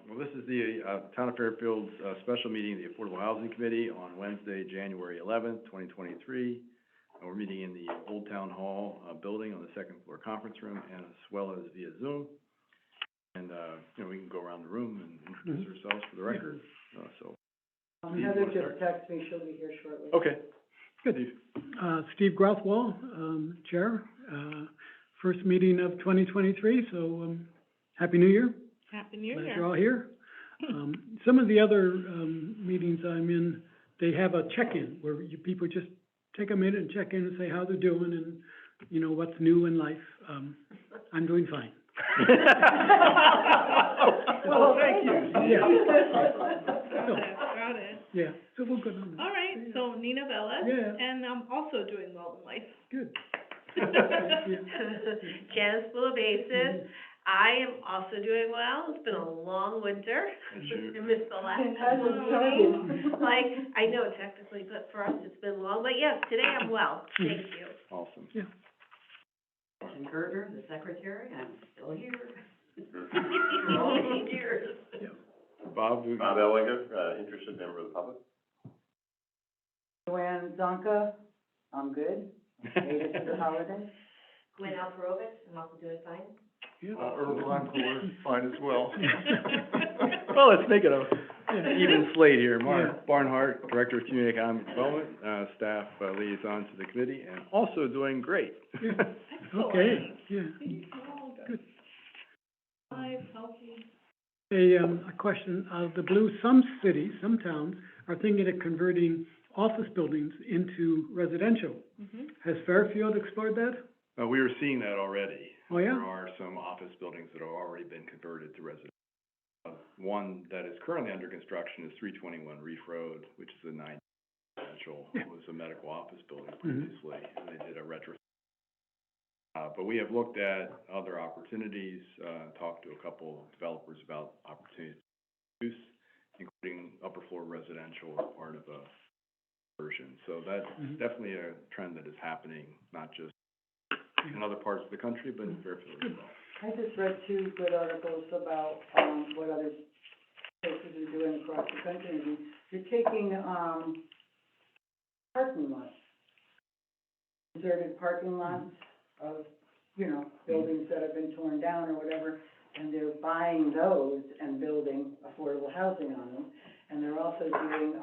Well, this is the Town of Fairfield's special meeting of the Affordable Housing Committee on Wednesday, January 11th, 2023. And we're meeting in the Old Town Hall building on the second floor conference room, and as well as via Zoom. And, we can go around the room and introduce ourselves for the record. Heather just texted me, she'll be here shortly. Okay. Good. Steve Grothwall, Chair, first meeting of 2023, so Happy New Year. Happy New Glad Year. you're all here. Some of the other meetings I'm in, they have a check-in where people just take a minute and check in and say how they're doing and, what's new in life. I'm doing fine. Well, thank you. Yeah. Got it. Yeah, so we'll go on. All right, so Nina Velez. Yeah. And I'm also doing well in life. Good. Janice Bulabasis. I am also doing well. It's been a long winter. I missed the last couple of meetings. I know technically, but for us it's been long. But yes, today I'm well. Thank you. Awesome. Yeah. And Gertner, the secretary, I'm still here. For all these years. Yeah. Bob Ellinger, interested member of the public. Joanne Zonka, I'm good. Made it through the holidays. Gwen Alperovitz, I'm also doing fine. Yeah. Earl Encore, fine as well. Well, let's make it a Yeah. even slate here. Mark Yeah. Barnhart, Director of Community Economic Development, staff liaison to the committee, and also doing great. Yeah. Excellent. Okay, yeah. Oh, Good. Life, healthy. A question out of the blue, some cities, some towns are thinking of converting office buildings into residential. Mm-hmm. Has Fairfield explored that? We are seeing that already. Oh, yeah? There are some office buildings that have already been converted to residential. One that is currently under construction is 321 Reef Road, which is a residential. Yeah. It was a medical office building previously, and they did a retro. But we have looked at other opportunities, talked to a couple of developers about opportunities to use, including upper floor residential as part of a version. So that's definitely a trend that is happening, not just in other parts of the country, but in Fairfield as well. I just read two good articles about, what other places are doing across the country. And you're taking, parking lots, deserted parking lots of, buildings that have been torn down or whatever, and they're buying those and building affordable housing on them. And they're also doing,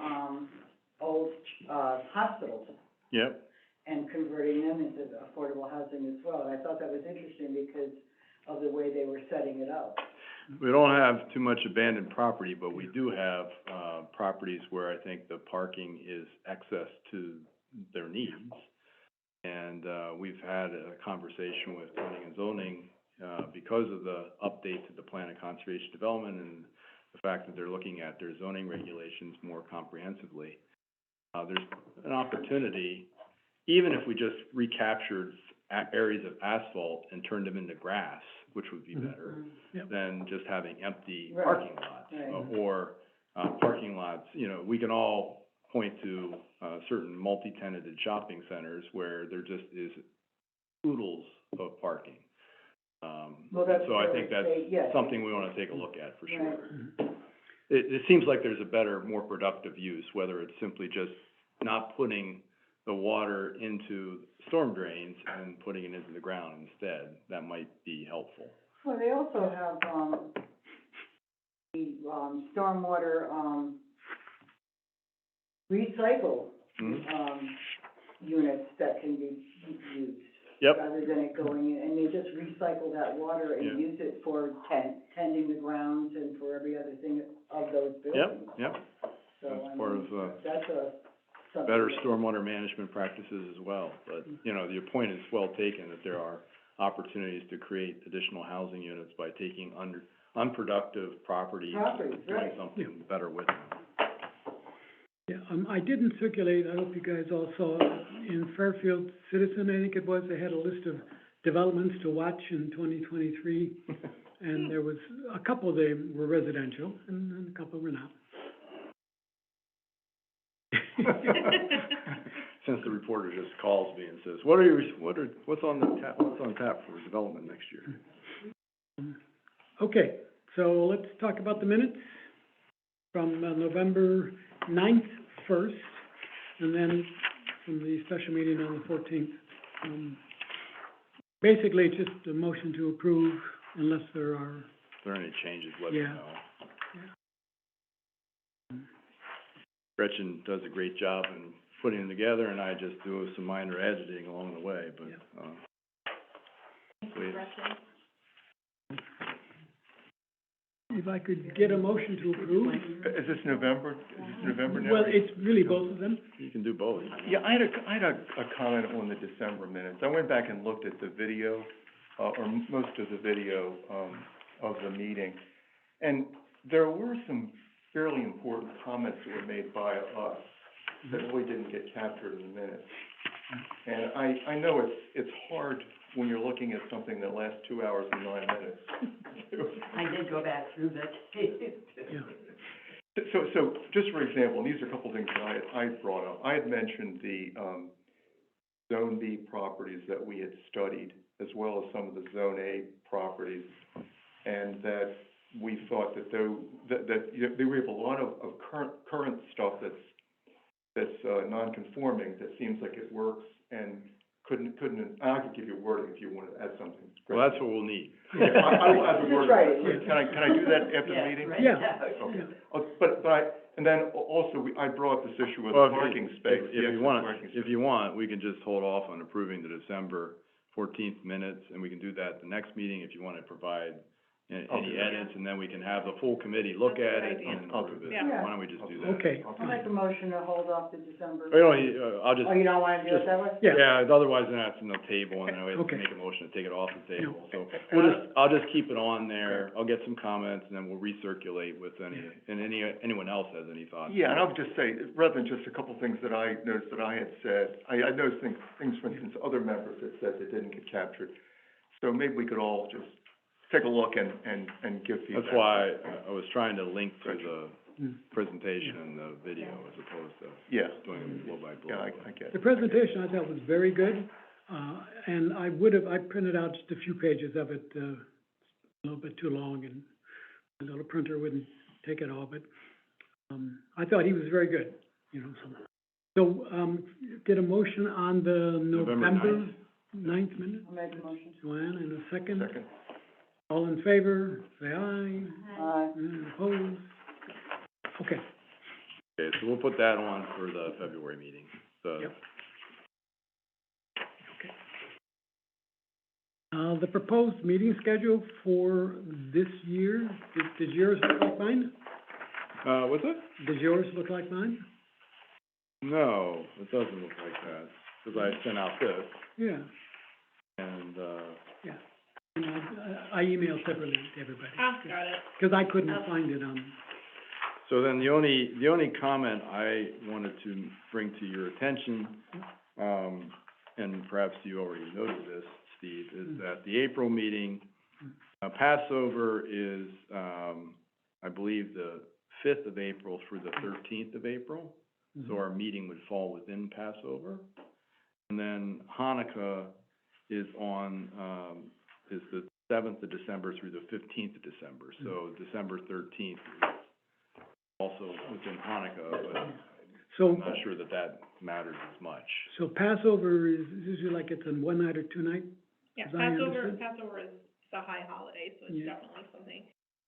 old, hospitals Yep. and converting them into affordable housing as well. And I thought that was interesting because of the way they were setting it up. We don't have too much abandoned property, but we do have, properties where I think the parking is excess to their needs. And, we've had a conversation with planning and zoning, because of the update to the plan of conservation development and the fact that they're looking at their zoning regulations more comprehensively. There's an opportunity, even if we just recaptured areas of asphalt and turned them into grass, which would be better Yep. than just having empty Right. parking lots. Right. Or parking lots, we can all point to certain multi-tenanted shopping centers where there just is oodles of parking. Well, that's So I where think they- that's yes. something we wanna take a look at for sure. Right. It seems like there's a better, more productive use, whether it's simply just not putting the water into storm drains and putting it into the ground instead. That might be helpful. Well, they also have, the, stormwater, recycle, units that can be used. Yep. Rather than it going in, and they just recycle that water and Yeah. use it for tending the grounds and for every other thing of those Yep, buildings. yep. So, That's I part mean, of, that's something. better stormwater management practices as well. But, your point is well taken, that there are opportunities to create additional housing units by taking unproductive properties Properties, and doing right. something better with them. Yeah, I didn't circulate, I hope you guys all saw, in Fairfield Citizen, I think it was, they had a list of developments to watch in 2023. And there was, a couple of them were residential, and a couple were not. Since the reporter just calls me and says, what's on tap for development next year? Okay, So let's talk about the minutes from November 9th first, and then from the special meeting on the 14th. Basically, it's just a motion to approve unless there are, If there are any changes, let me Yeah. know. Gretchen does a great job in putting them together, and I just do some minor editing along the way, but, please. if I could get a motion to approve. Is this November now? Well, it's really both of them. You can do both. Yeah, I had a comment on the December minutes. I went back and looked at the video, or most of the video, of the meeting. And there were some fairly important comments that were made by us that really didn't get captured in the minutes. And I know it's hard when you're looking at something that lasts 2 hours and 9 minutes. I did go back through the tape. Yeah. So, just for example, and these are a couple things that I brought up. I had mentioned the, Zone B properties that we had studied, as well as some of the Zone A properties, and that we thought that we have a lot of current stuff that's non-conforming, that seems like it works, and I could give you wording if you wanted to add something. Well, that's what we'll need. Okay, I will add the Just wording. write it. Can I do that after the meeting? Yeah. Okay. But and then also, I brought this issue with Well, parking space. If the you extra want, parking if space. you want, we can just hold off on approving the December 14th minutes, and we can do that at the next meeting if you want to provide I'll any do that. edits, and then we can have the full committee look That's a at good it idea. and I'll do approve it. that. Yeah. Why don't we just do that? Okay, I'll make a motion to hold off the December. Well, I'll just, Oh, you don't wanna do it that way? Yeah. yeah, otherwise then it's in the table, and then we have to Okay. make a motion to take it off the table. So And I'll just keep it on there, I'll get some comments, and then we'll recirculate with anyone else has any thoughts. Yeah, and I'll just say, rather than just a couple things that I noticed that I had said, I noticed things, for instance, other members had said that didn't get captured. So maybe we could all just take a look and give feedback. That's why I was trying to link to the Mm. presentation and the video as opposed to Yeah, doing it blow by blow. yeah, I get the it. presentation I thought was very good, and I printed out just a few pages of it, a little bit too long, and the little printer wouldn't take it all, but, I thought he was very good, you know, so, get a motion on the November November 9th minute? I'll make a motion. Joanne, in a second. Second. All in favor, say aye. Aye. Opposed? Okay, Okay, so we'll put that on for the February meeting, Yep. The proposed meeting schedule for this year, does yours look like mine? What's it? Does yours look like mine? No, it doesn't look like that, because I sent out this, Yeah, and, yeah. And I emailed separately to everybody, Ah, got it. because I couldn't find it on, so then the only comment I wanted to bring to your attention, and perhaps you already noted this, Steve, is that the April meeting, Passover is, I believe, the 5th of April through the 13th of April. So our meeting would fall within Passover. And then Hanukkah is is the 7th of December through the 15th of December. So December 13th is also within Hanukkah, but so, I'm not sure that matters as much. so Passover is usually like it's on one night or two night? Yeah, As I understood. Passover is a high holiday, so it's Yeah. definitely something.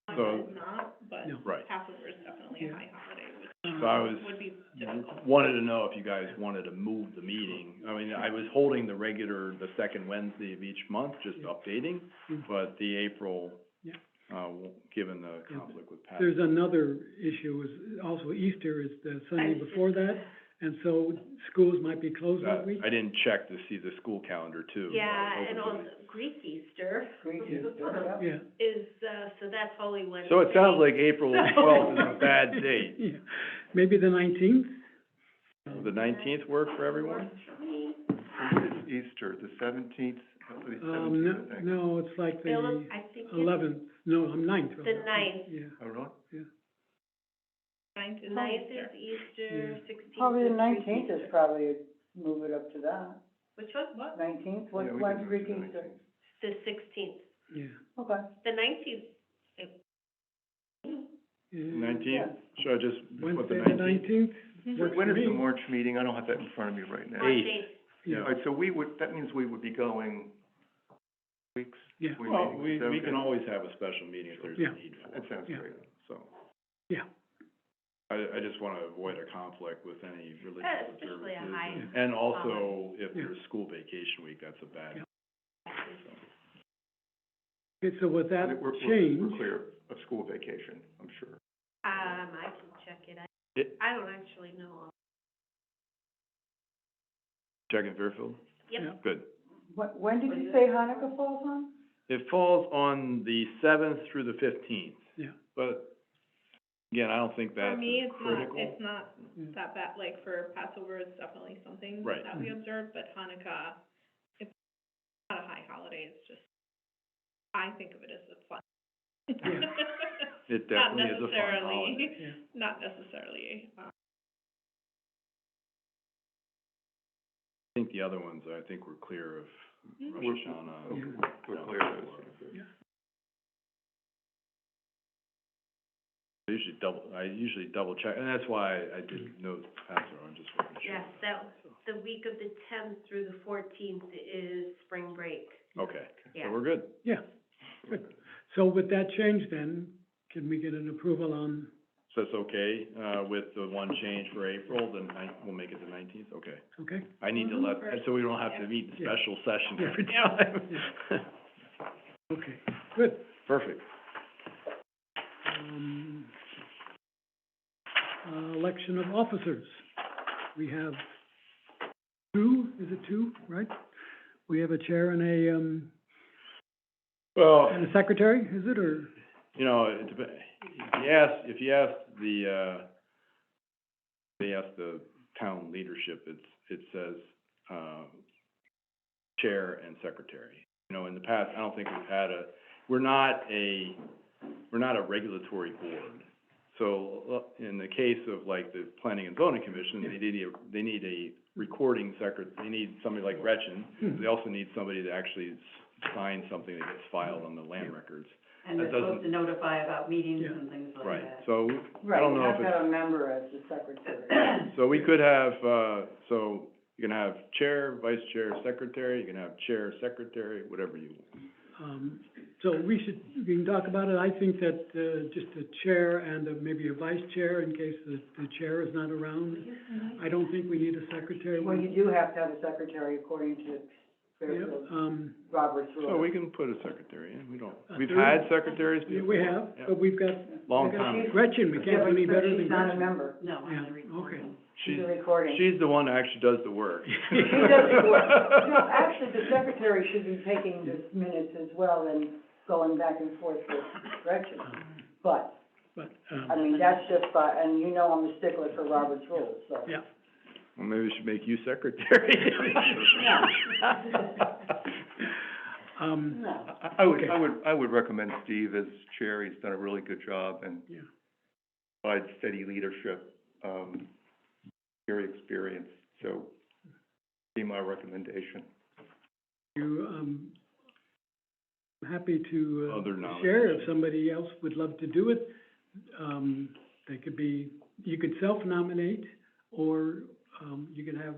So- Hanukkah is not, but No. Right. Passover is definitely a Yeah. high holiday, which So I was, would be difficult. wanted to know if you guys wanted to move the meeting. I mean, I was holding the second Wednesday of each month, just Yeah. updating, Mm. but the April, Yeah. given the Yeah. conflict with Passover. There's another issue, is also Easter is the Sunday before that, and so schools might be closed that week. I didn't check to see the school calendar too. but I was Yeah, and hoping to- also Greek Easter Great, yeah. Yeah. is, so that's Holy Wednesday. So it sounds like April 12th is a bad date. Yeah. Maybe the 19th? Will the 19th work for everyone? It's Easter, the 17th, the 17th, No, I think. no, it's like Philip, the I think it's 11th, no, I'm 9th. the 9th. Yeah, Oh, really? Ninth is Ninth Easter. is Easter, Yeah. 16th Probably the is Greek 19th is Easter. probably, move it up to that. Which one? What? 19th, Yeah, we when's can Greek do the Easter? 19th. The 16th. yeah. Okay. The 19th, 19th? Should I just put Wednesday the the 19th? 19th? Works When for is the me. March meeting? I don't have that in front of me right now. March Eighth. 8th. Yeah, All right, so that means we would be going weeks? yeah, Well, meeting, we is that can okay? always have a special meeting if there's Yeah. a need for That it, sounds Yeah. great. so. yeah. I just wanna avoid a conflict with any religious observances. Especially a high And also, if Yeah. there's school vacation week, that's a bad. Yeah. Okay, so with that We're change, clear of school vacation, I'm sure. I can check it. It- I don't actually know. Check in Fairfield? Yep. yeah, Good. When did you say Hanukkah falls on? It falls on the 7th through the 15th. Yeah. But, again, I don't think For that's me, critical. it's not Mm. that bad, like for Passover, it's definitely something Right. that we observe, but Hanukkah, it's not a high holiday, it's just, I think of it as a fun. Yeah. It Not definitely is a fun necessarily, holiday. yeah. not necessarily, I think the other ones, I think we're clear of Mhm. Rosh We're- Hashanah. Okay, we're Yom clear Kippur. those. Yeah. I usually double check, and that's why I did note Passover, I'm just making sure. Yes, the week of the 10th through the 14th is spring break. Okay, Yeah. so we're good. Yeah, good. So with that change then, can we get an approval on, So that's okay, with the one change for April, then we'll make it the 19th, okay. okay? I need to let, and so we don't have to meet in Yeah. special session Yeah. every time. Okay, good. Perfect. Election of officers. We have two, is it two, right? We have a chair and a Well, secretary, is it, or? you know, it if you ask the town leadership, it says, chair and secretary. You know, in the past, I don't think we're not a regulatory board. So, in the case of like the planning and zoning commission, they need a recording they need somebody like Gretchen. They also need somebody to actually sign something that gets filed on the land records. And That they're supposed doesn't- to notify about meetings Yeah. and things like Right, that. so, I Right, don't you know have if to it's. have a member as the secretary. So we could have, so you can have chair, vice chair, secretary, you can have chair, secretary, whatever you want. So we can talk about it. I think that, just a chair and maybe a vice chair in case the chair is not around. I don't think we need a secretary. Well, you do have to have a secretary according to Yeah, Fairfield Robert's rules. So we can put a secretary in, A we've third? had secretaries yeah, before. we have, Yeah. but we've got Long we got time. Gretchen, we Yeah, can't do any but better than she's not a Gretchen. member. No, on Yeah, the recording. She's She's, a recording. she's the one that actually does the work. She does the work. No, actually, the secretary should be taking the minutes as well and going back and forth with Gretchen. But, But, I mean, that's just, and you know I'm a stickler for Robert's rules, so. yeah, Well, maybe we should make you secretary. No. Okay. I would recommend Steve as chair. He's done a really good job and yeah. provides steady leadership, very experienced, so be my recommendation. I'm happy to, Other share if nominations? somebody else would love to do it. They could be, you could self-nominate, or, you can have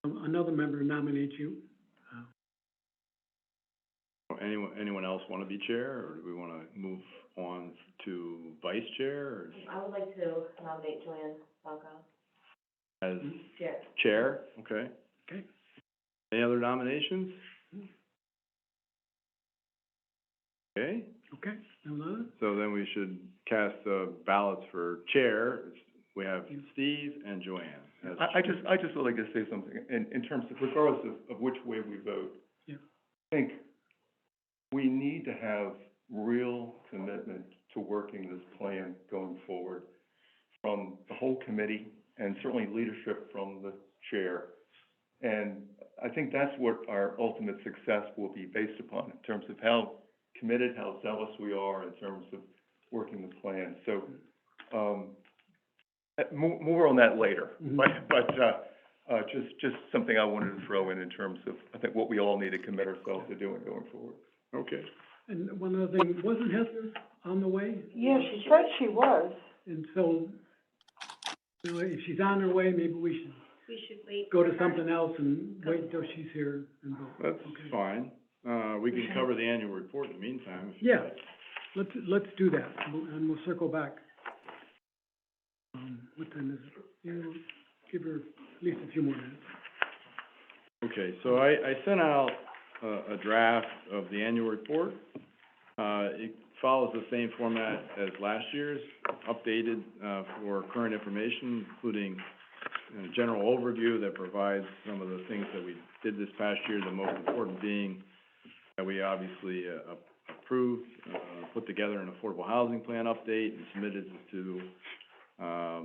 another member nominate you. Anyone else wanna be chair, or do we wanna move on to vice chair, or I would like to nominate Joanne Falco. as Chair. chair? Okay. Okay. Any other nominations? Okay, Okay, no other? so then we should cast ballots for chair. We have Steve and Joanne. as I just would like to say something, in terms of, regardless of which way we vote. Yeah. I think we need to have real commitment to working this plan going forward from the whole committee and certainly leadership from the chair. And I think that's what our ultimate success will be based upon, in terms of how committed, how zealous we are in terms of working the plan. So, more on that later. Mhm. But just something I wanted to throw in terms of, I think, what we all need to commit ourselves to doing going forward. Okay. And one other thing, wasn't Heather on the way? Yeah, she said she was. And so, you know, if she's on her way, maybe we should We should wait. go for to her. something else and wait until she's here and vote. That's Okay. fine. We can cover the annual report in the meantime, if you'd Yeah. like. Let's do that, and we'll circle back. What time is it? Yeah, we'll give her at least a few more minutes. Okay, so I sent out a draft of the annual report. It follows the same format as last year's, updated, for current information, including a general overview that provides some of the things that we did this past year, the most important being that we obviously, approved, put together an affordable housing plan update and submitted it to,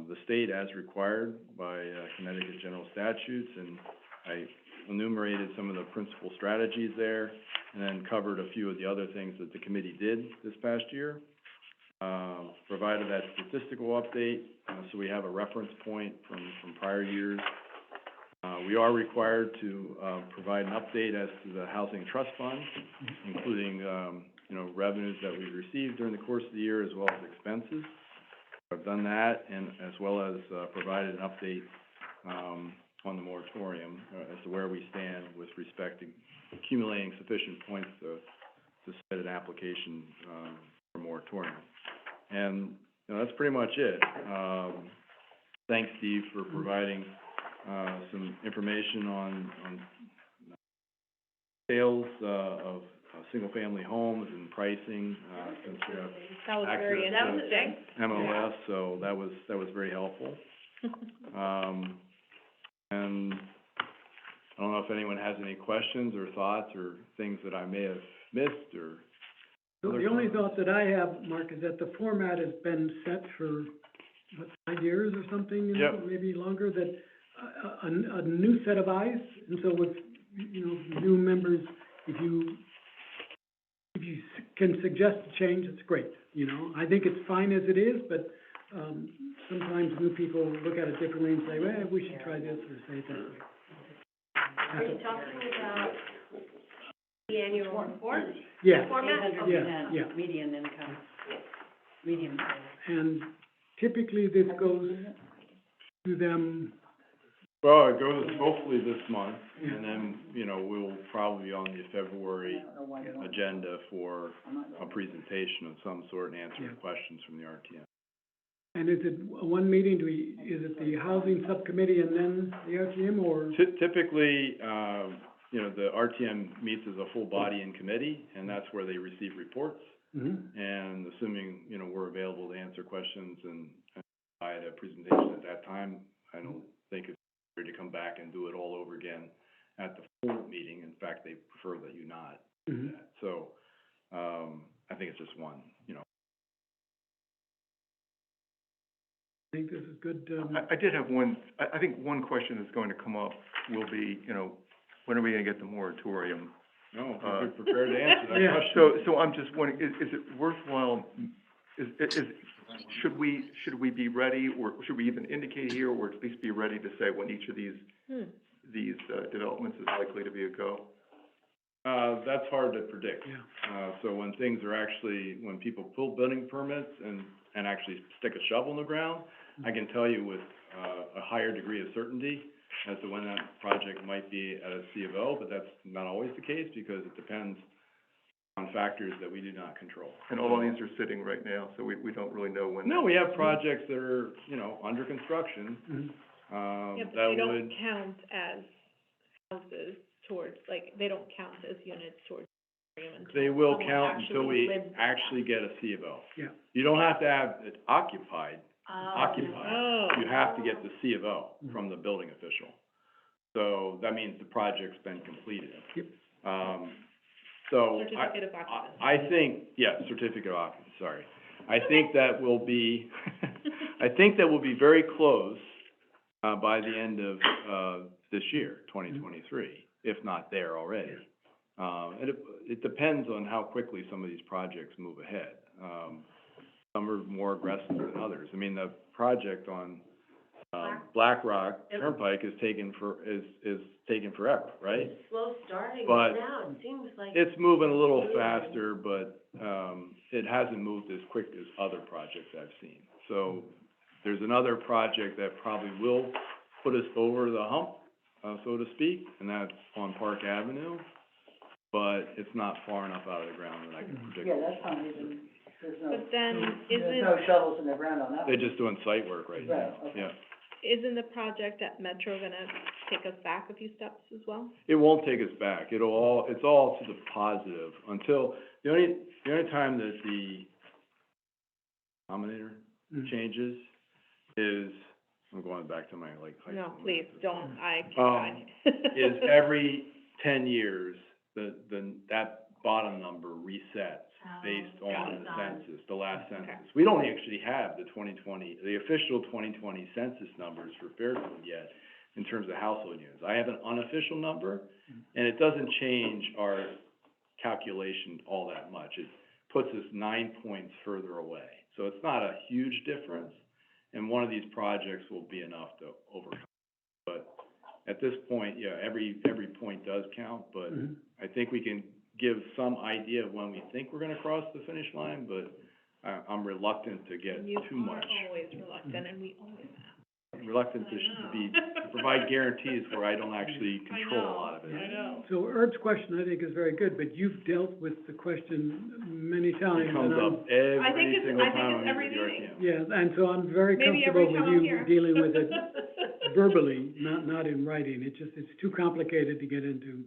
the state as required by, Connecticut general statutes, and I enumerated some of the principal strategies there, and then covered a few of the other things that the committee did this past year. Provided that statistical update, so we have a reference point from prior years. We are required to, provide an update as to the housing trust fund, including, you know, revenues that we received during the course of the year as well as expenses. I've done that, and as well as, provided an update, on the moratorium, as to where we stand with respect to accumulating sufficient points to submit an application, for moratorium. And, you know, that's pretty much it. Thanks, Steve, for providing, some information on sales, of, single-family homes and pricing, since we have That was very access That was interesting. MLS, so that was very helpful. And I don't know if anyone has any questions or thoughts or things that I may have missed or. The only thought that I have, Mark, is that the format has been set for, what, 5 years or something, you know, Yep. maybe longer, that a new set of eyes, and so with, you know, new members, if you can suggest a change, it's great, you know? I think it's fine as it is, but, sometimes new people look at it differently and say, well, we should try this or say it that way. Are you talking about the annual report? Yeah, Format? yeah. Median income, median. And typically this goes to them, Well, it goes hopefully this month, and then, you know, we'll probably be on the February agenda for a presentation of some sort and answering Yeah. questions from the RTM. and is it one meeting, is it the housing subcommittee and then the RTM, or? Typically, you know, the RTM meets as a full body in committee, and that's where they receive reports. Mhm. And assuming, you know, we're available to answer questions and provide a presentation at that time, I don't think it's necessary to come back and do it all over again at the full meeting. In fact, they prefer that you not do Mhm. that. So, I think it's just one, you know. I think this is good, I did have one, I think one question that's going to come up will be, you know, when are we gonna get the moratorium? No, we're prepared to answer that Yeah. question. So I'm just wondering, is it worthwhile, should we be ready, or should we even indicate here, or at least be ready to say when each of these developments is likely to be a go? That's hard to predict. yeah. So when things are actually, when people pull building permits and actually stick a shovel in the ground, I can tell you with, a higher degree of certainty as to when that project might be at a C of O, but that's not always the case because it depends on factors that we do not control. And all of these are sitting right now, so we don't really know when. No, we have projects that are, you know, under construction, Mhm. Yeah, but that they don't would, count as houses towards, like, they don't count as units towards moratorium until they will someone count until we lives in the actually house. get a C of O. Yeah. You don't have to have it occupied, Oh. you have to get the C of O from the building official. So that means the project's been completed. Yep. So Certificate of occupancy. I think, yeah, certificate of occupancy, sorry. I think that will be, I think that will be very close, by the end of, this year, 2023, if not there already. And it depends on how quickly some of these projects move ahead. Some are more aggressive than others. I mean, the project on Black Rock Yep. Turnpike is taking forever, right? It's slow starting But now, it seems like. It's moving a little faster, but, it hasn't moved as quick as other projects I've seen. So, there's another project that probably will put us over the hump, so to speak, and that's on Park Avenue. But it's not far enough out of the ground that I can predict. Yeah, that's not even, there's no, But then, there's no isn't, shovels in the ground on that They're one. just doing site work right now, Right, okay. yeah. isn't the project at Metro gonna take us back a few steps as well? It won't take us back. It's all to the positive until, the only time that the denominator changes is, I'm going back to my, like, high No, school please, math. don't, Is every 10 years, that bottom number resets based on the census, the last census. We don't actually have the official 2020 census numbers for Fairfield yet in terms of household units. I have an unofficial number, and it doesn't change our calculation all that much. It puts us 9 points further away. So it's not a huge difference, and one of these projects will be enough to overcome. But at this point, yeah, every point does count, but I think we can give some idea of when we think we're gonna cross the finish line, but I'm reluctant to get too much. You are always reluctant, and we always have. Reluctant to provide guarantees where I don't actually control a lot of it. I know. So Herb's question, I think, is very good, but you've dealt with the question many times. It comes and I'm- up every I think it's single time I'm every in the meeting. RTM. Yeah, and so I'm very Maybe every comfortable with time I'm you here. dealing with it verbally, not in writing. It's too complicated to get into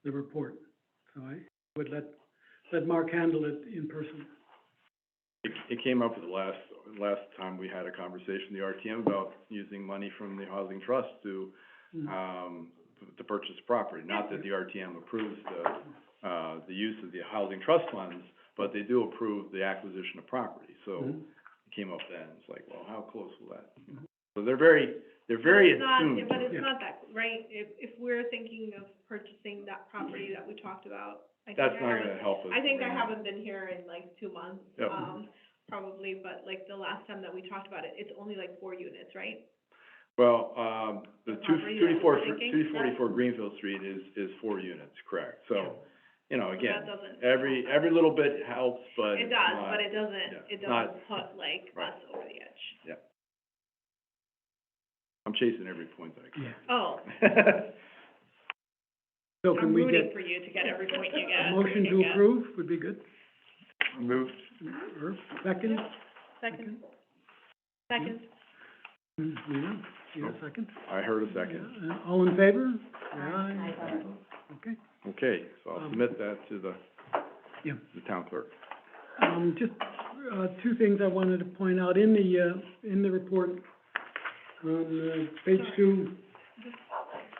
the report. So I would let Mark handle it in person. It came up the last time we had a conversation, the RTM, about using money from the housing trust to purchase property. Not that the RTM approves the use of the housing trust funds, but they do approve the acquisition of property. So it came up then, it's like, well, how close will that? So they're very attuned. But it's Yeah. not that, right? If we're thinking of purchasing that property that we talked about, I think That's I not haven't- gonna help us. I think I haven't been here in like 2 months, Yep. probably, but like the last time that we talked about it, it's only like 4 units, right? Well, the The property that we were thinking? 244 Greenfield Street is 4 units, correct. So, you know, That again, doesn't. every little bit helps, but It it's does, not- but it yeah, doesn't not- put like right. us over the edge. Yeah. I'm chasing every point that I Yeah. Oh, can. So can I'm we rooting get for you to get every point you a get. motion you to get. approve would be good? Moved. Herb, second? Second. Second. Yeah, you have a second? I heard a second. Yeah, all in favor? Aye. Okay. Okay, so I'll submit that to the Yeah. town clerk. Just, two things I wanted to point out in the report, on, page 2.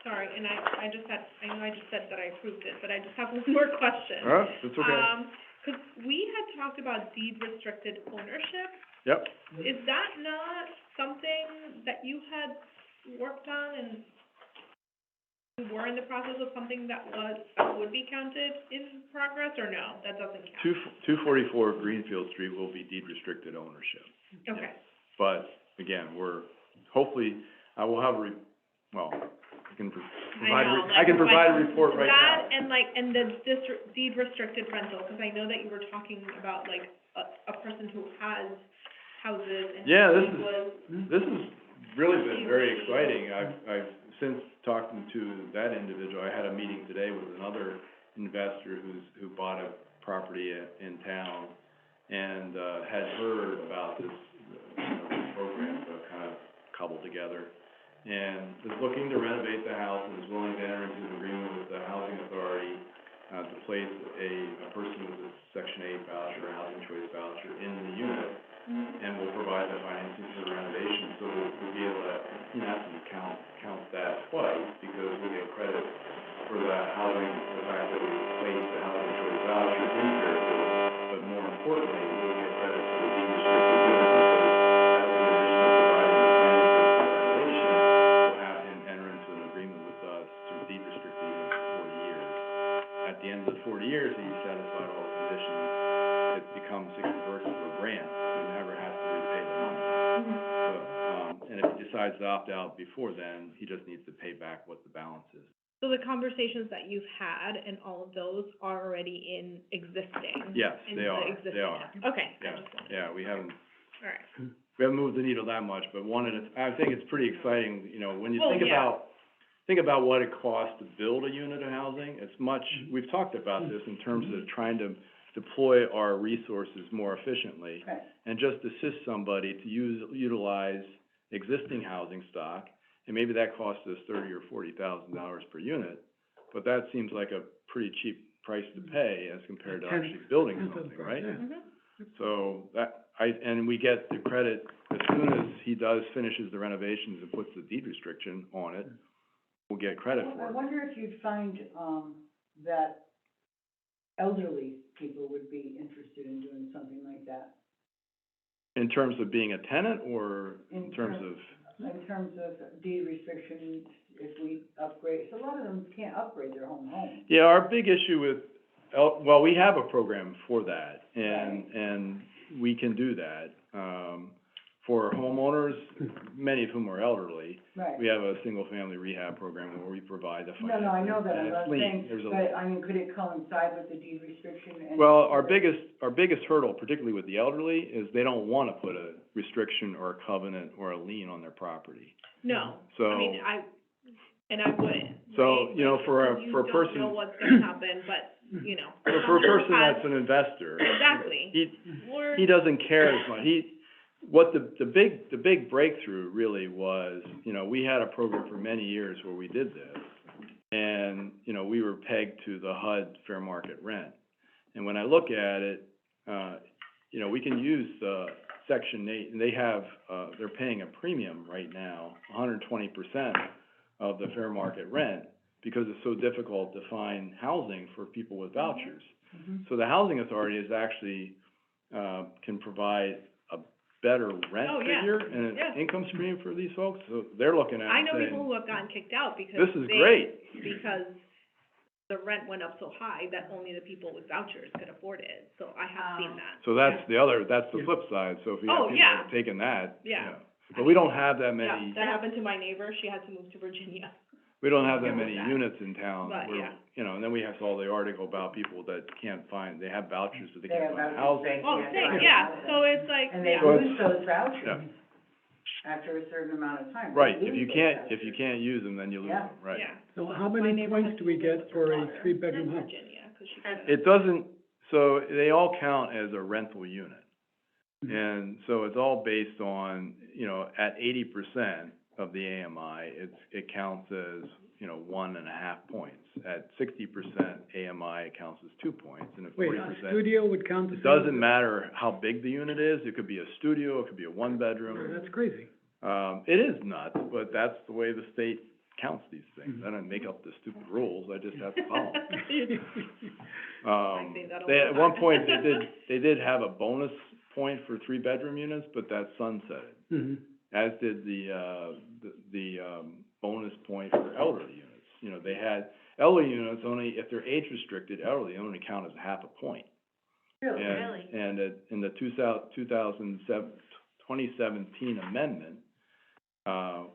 Sorry, and I know I just said that I approved it, but I just have one more question. It's okay. 'Cause we had talked about deed restricted ownership. Yep. Is that not something that you had worked on and you were in the process of something that would be counted in progress, or no, that doesn't count? 244 Greenfield Street will be deed restricted ownership. Okay, But again, hopefully, I will have I can provide a report right now. that and the deed restricted rental, 'cause I know that you were talking about like a person who has houses and Yeah, was. this has really been very exciting. I've since talking to that individual, I had a meeting today with another investor who bought a property in town and, had heard about this, program that I've kind of cobbled together. And is looking to renovate the house and is willing to enter into an agreement with the housing authority, to place a person with a Section 8 voucher, a housing choice voucher in the unit, and will provide the financing for the renovation, so we'll be able to, in essence, count that twice, because we'll get credit for that housing, the fact that we placed the housing choice voucher in Fairfield, but more importantly, we'll get credit for the deed restricted unit, because as an addition to providing the financing for the renovation, we'll have him enter into an agreement with us to deed restrict the unit for 40 years. At the end of the 40 years, he's satisfied all the conditions, it becomes 60 versus a grant, so he never has to repay the money. So, and if he decides decides to opt out before then, he just needs to pay back what the balance is. So the conversations that you've had and all of those are already in existing? Yes, in they the are, existing they are. now? Okay, I Yeah, just wanted, yeah, we haven't all right. moved the needle that much, but one at a, I think it's pretty exciting, you know, when you Oh, think yeah. think about what it costs to build a unit of housing, it's much, we've talked about this in terms of trying to deploy our resources more efficiently, Right. and just assist somebody to utilize existing housing stock, and maybe that costs us $30,000 or $40,000 per unit, but that seems like a pretty cheap price to pay as compared to actually building something, right? Yeah. Mm-hmm. So that, and we get the credit as soon as he finishes the renovations and puts the deed restriction on it, we'll get credit I for it. wonder if you'd find, that elderly people would be interested in doing something like that. In terms of being a tenant, or in In terms terms- of, In terms of deed restrictions, if we upgrade, so a lot of them can't upgrade their home. yeah, our big issue with, well, we have a program for that, and we can do that. For homeowners, many of whom are elderly, Right. we have a single-family rehab program where we provide the No, financing. no, I know that, and I'm it's not lean. saying, There's a- but, I mean, could it coincide with the deed restriction and? Well, our biggest hurdle, particularly with the elderly, is they don't wanna put a restriction or a covenant or a lien on their property. No, So. I mean, I wouldn't, So, right? you know, Like, for a You person- don't know what's gonna happen, but, you know. For a someone who person has- that's an investor, Exactly. Or, he doesn't care as much. What the big breakthrough really was, you know, we had a program for many years where we did this, and, you know, we were pegged to the HUD fair market rent. And when I look at it, you know, we can use Section 8, and they have, they're paying a premium right now, 120% of the fair market rent, because it's so difficult to find housing for people with vouchers. Mhm. So the housing authority is actually, can provide a better rent Oh, yeah. figure and an Yeah. income stream for these folks, so they're looking at I it know saying, people who have gotten kicked out because this is they- great. because the rent went up so high that only the people with vouchers could afford it, so I have seen that. So that's the flip side, so if you have Oh, people yeah. that have taken that, Yeah. yeah. But we don't have that Yeah, many, that happened to my neighbor, she had to move to Virginia. we don't have that Deal with many that. units in town But, where, yeah. you know, and then we have all the article about people that can't find, they have vouchers, but they They can't have find vouchers, housing. they Well, can't same, find yeah, housing. so it's like, And they yeah. So it's- lose those vouchers Yeah. after a certain amount of time. They Right, if lose you those can't vouchers. use them, then you lose Yeah. them, right. Yeah. So how My many neighbor points had do we to live get with for her a daughter three-bedroom in house? Virginia, 'cause she That's- couldn't- It doesn't, so they all count as a rental unit. And so it's all based on, you know, at 80% of the AMI, it counts as, you know, 1.5 points. At 60% AMI, it counts as 2 points, and at Wait, 40%. a studio would count the It same? doesn't matter how big the unit is, it could be a studio, it could be a Oh, one-bedroom. that's crazy. It is nuts, but that's the way the state counts these things. I don't make up the stupid rules, I just have to follow them. I say that all They, the at one time. point, they did have a bonus point for three-bedroom units, but that sunsetted, Mhm. as did the bonus point for elderly units. You know, they had, elderly units only, if they're age-restricted, elderly only count as half a point. Really? Really? And in the 2017 amendment,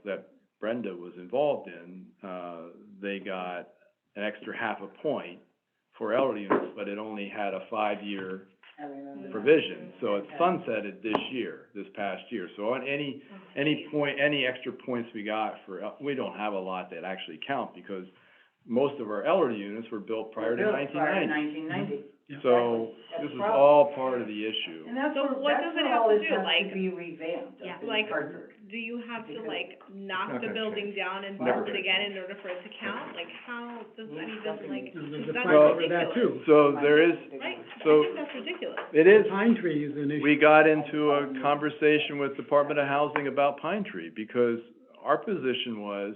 that Brenda was involved in, they got an extra half a point for elderly units, but it only had a 5-year I remember that. provision, so it sunsetted this past year. So on any point, any extra points we got for, we don't have a lot that actually count, because most of our elderly units were built prior to Built 1990. 1990. So, That's this the is problem. all part of the issue. And that's So where, what that's does it where have all to this do? has Like- to be revamped Yeah. up in Like, Hartford. do you have to, Because like, It's knock not the gonna building change. down and Never build it gonna again change. in order for it to count? Like, how does that even, like, There's a that's price Well- for that ridiculous. too. So there is, Right? So- I think that's ridiculous. it is, Pine tree is an issue. we got into a conversation with Department of Housing about Pine Tree, because our position was,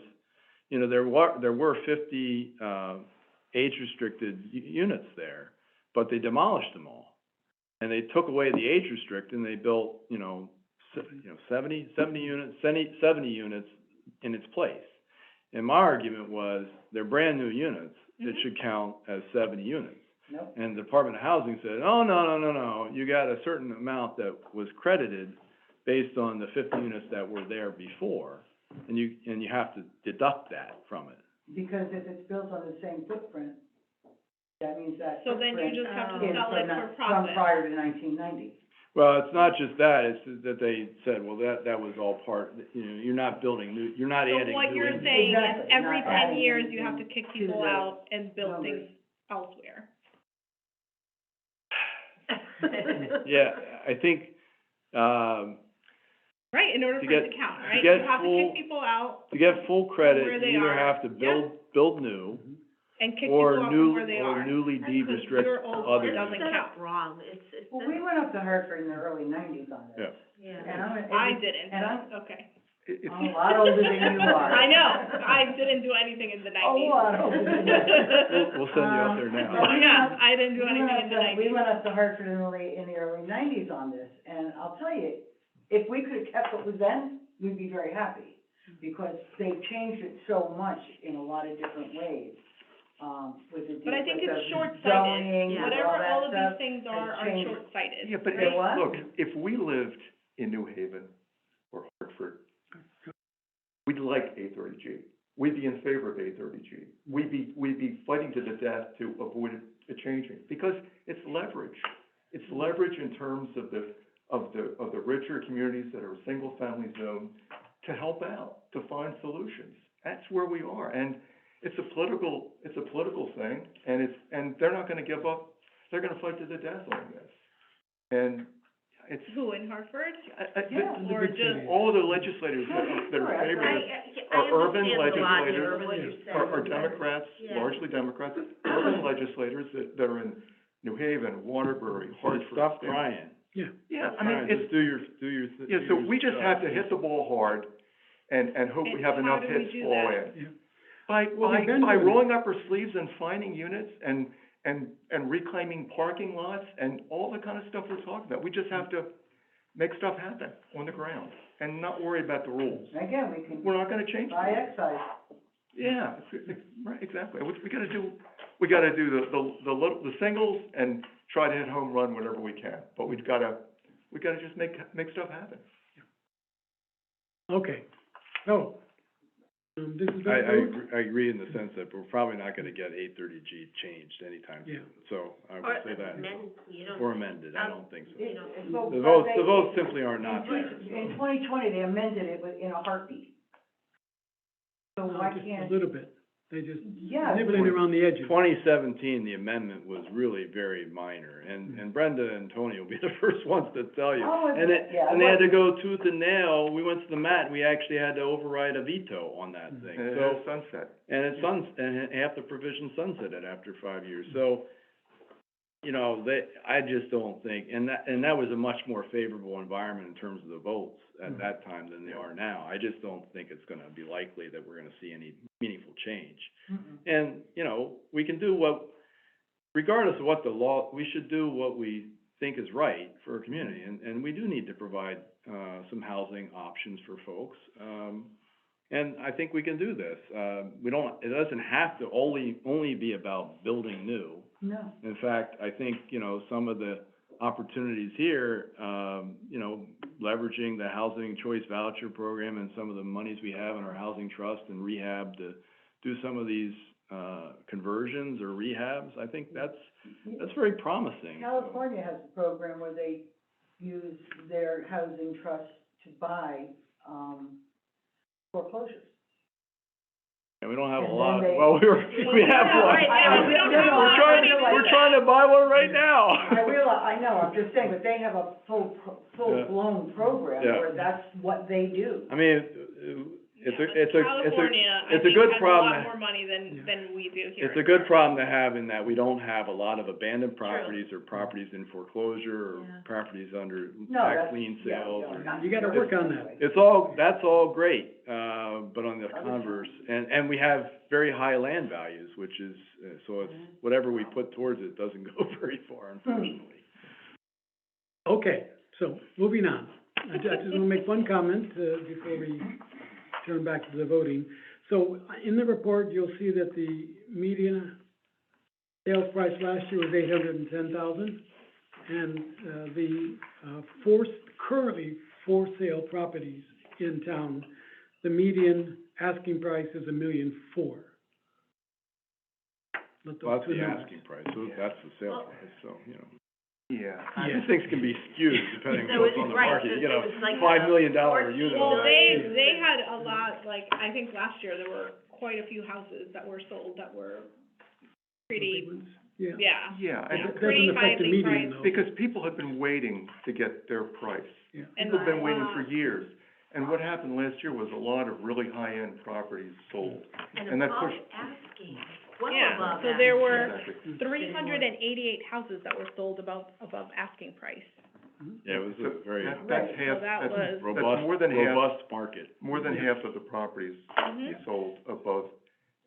you know, there were 50, age-restricted units there, but they demolished them all. And they took away the age-restricted, and they built, 70 units in its place. And my argument was, they're brand-new units, it Mhm. should count as 70 units. Nope. And the Department of Housing said, oh, no, you got a certain amount that was credited based on the 50 units that were there before. and you have to deduct that from it. Because if it's built on the same footprint, that means that So then you footprint just have to is sell it for from profit. prior to 1990. Well, it's not just that, it's that they said, well, that was all part, you know, you're not building new, you're not So adding new. what you're inventory. saying is Exactly, every not 10 adding years, you have to anything kick to people the out and build numbers. things elsewhere. Yeah, I think, Right, in order To for it get- to count, to right? get You have to full- kick people out to get full credit, where they you either are. have to build new, and kick people or out from where new, they or are. newly deed That's restrict your old other. it doesn't It's set count. up wrong, it's. Well, we went up to Hartford in the early 90s on Yeah. this. Yeah. And I'm, I didn't, and I'm- okay. I'm a lot older than you are. I know, I didn't do anything in the A nineties. lot older than you We'll send you up there now. Yeah, I didn't do We went anything in up the to- nineties. We went up to Hartford in the early 90s on this, and I'll tell you, if we could've kept what was then, we'd be very happy, because they've changed it so much in a lot of different ways, with the. But I think with it's the short-sighted. zoning and Whatever that all of stuff these things has are changed. short-sighted. Yeah, but Say what? look, if we lived in New Haven or Hartford, we'd like A30G. We'd be in favor of A30G. We'd be fighting to the death to avoid it changing, because it's leverage. It's leverage in terms of the richer communities that are single-family zone to help out, to find solutions. That's where we are, and it's a political thing, and they're not gonna give up. They're gonna fight to the death on this. And it's, Who, in Hartford? Yeah. Or just, all of the legislators that are Correct. favored I are urban understand the logic legislators, of what you're saying. are Democrats, Yeah. largely Democrats, urban legislators that are in New Haven, Waterbury, Hartford. Stop Stanford. crying. Yeah, Stop I mean, crying. it's, Just do your yeah, do so your we just stuff. have to hit the ball hard and hope we And have how enough do we hits do fall that? in. Yeah. By Well, we've been doing it. rolling up our sleeves and finding units and reclaiming parking lots and all the kind of stuff we're talking about. We just have to make stuff happen on the ground and not worry about the rules. And again, we can We're not gonna change the buy rules. excise. Yeah, right, exactly. We gotta do the singles and try to hit home run whenever we can. But we gotta just make stuff happen. Okay, so, this is I very agree, I agree in the sense that we're probably not gonna get A30G changed anytime Yeah. soon, so I Or would say that. amend, you don't. Or amended, I don't think so. You know, The votes simply are not there. In 2020, they amended it in a heartbeat. So why just a can't, little bit, they just yeah. nibbling around the edges. 2017, the amendment was really very minor, and Brenda and Tony will be the first ones to tell you. Oh, And it, yeah, and they had to go tooth and nail, we went to the mat, we actually had to override a veto on that thing, And so. it's sunset. And it's and half the provision sunsetted after 5 years, so, you know, I just don't think, and that was a much more favorable environment in terms of the votes at that time than they are now. I just don't think it's gonna be likely that we're gonna see any meaningful change. Mm-mm. And, you know, we can do regardless of what the law, we should do what we think is right for our community, and we do need to provide, some housing options for folks. And I think we can do this. It doesn't have to only be about building new. No. In fact, I think, you know, some of the opportunities here, you know, leveraging the housing choice voucher program and some of the monies we have in our housing trust and rehab to do some of these, conversions or rehabs, I think that's very promising. California has a program where they use their housing trust to buy, foreclosures. And we don't have a And lot, then they- well, we have Yeah, one. right now, we don't have a lot of money like We're trying to buy one right now. I know, I'm just saying, but they have a full-blown program Yeah. where that's what they do. I mean, California, I it's a think, good has a problem lot to- more money than we do here. It's a good problem to have in that we don't have a lot of abandoned properties or properties in foreclosure or Yeah. properties under No, tax that's, lien yeah, sales yeah, or. You gotta work on that. That's all great, but on the converse, and we have very high land values, which is, so it's, whatever we put towards it doesn't go very far, unfortunately. Okay, so, moving on. I just want to make one comment, before we turn back to the voting. So, in the report, you'll see that the median sales price last year was $810,000, and, the, currently for sale properties in town the median asking price is $1.4 million. Let Well, those that's two the numbers. asking price, so that's the sale price, so, you know. Yeah. These things can be skewed depending So on what's it's on the right, market. so You get it a was like $5 million $14 unit Well, on that. they had a lot, like, I think last year there were quite a few houses that were sold that were pretty, Yeah. yeah, Yeah, It and doesn't pretty affect the highly median priced. though. because people have been waiting to get their price. Yeah. And People have been a waiting lot. for years. And what happened last year was a lot of really high-end properties sold. And that above pushed- asking, well Yeah, above so asking. there were Exactly. 388 houses that were sold above asking price. Yeah, it was a very That's half, So that that's, was- robust, more than half. robust market. more than half of the properties Mhm. sold above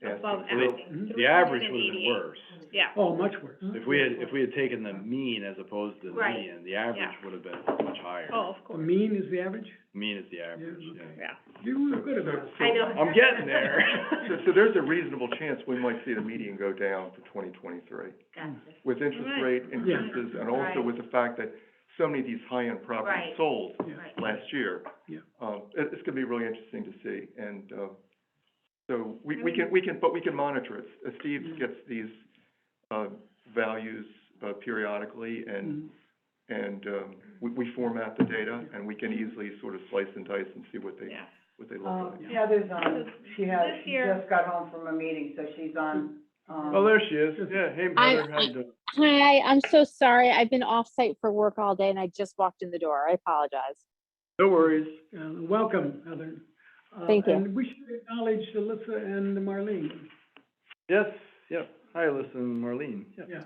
asking. Above So- asking. The average would have been 388. worse. Yeah, Oh, much worse. If we had taken the mean as opposed to the Right. median, the average Yeah. would have been much higher. oh, of The course, mean is the average? Mean is the average, Yeah, yeah. yeah. You were good at that. I know. I'm getting there. So there's a reasonable chance we might see the median go down to 2023. Gotcha. With interest Right. rate increases and also Right. with the fact that so many of these high-end properties Right. sold Yeah. Right. last year. Yeah. It's gonna be really interesting to see, and, so we can monitor it. Steve gets these, values, periodically, Mm. and, we format the data, and we can easily sort of slice and dice and see what they Yeah. look like. Heather's on, she This year- just got home from a meeting, so she's on, Oh, there she is. Yeah, hey, Heather, how you doing? Hi, I'm so sorry. I've been off-site for work all day and I just walked in the door. I apologize. No worries. Welcome, Heather. Thank you. And we should acknowledge Alyssa and Marlene. Yes, yep. Hi, Alyssa and Marlene. Yep. Yeah.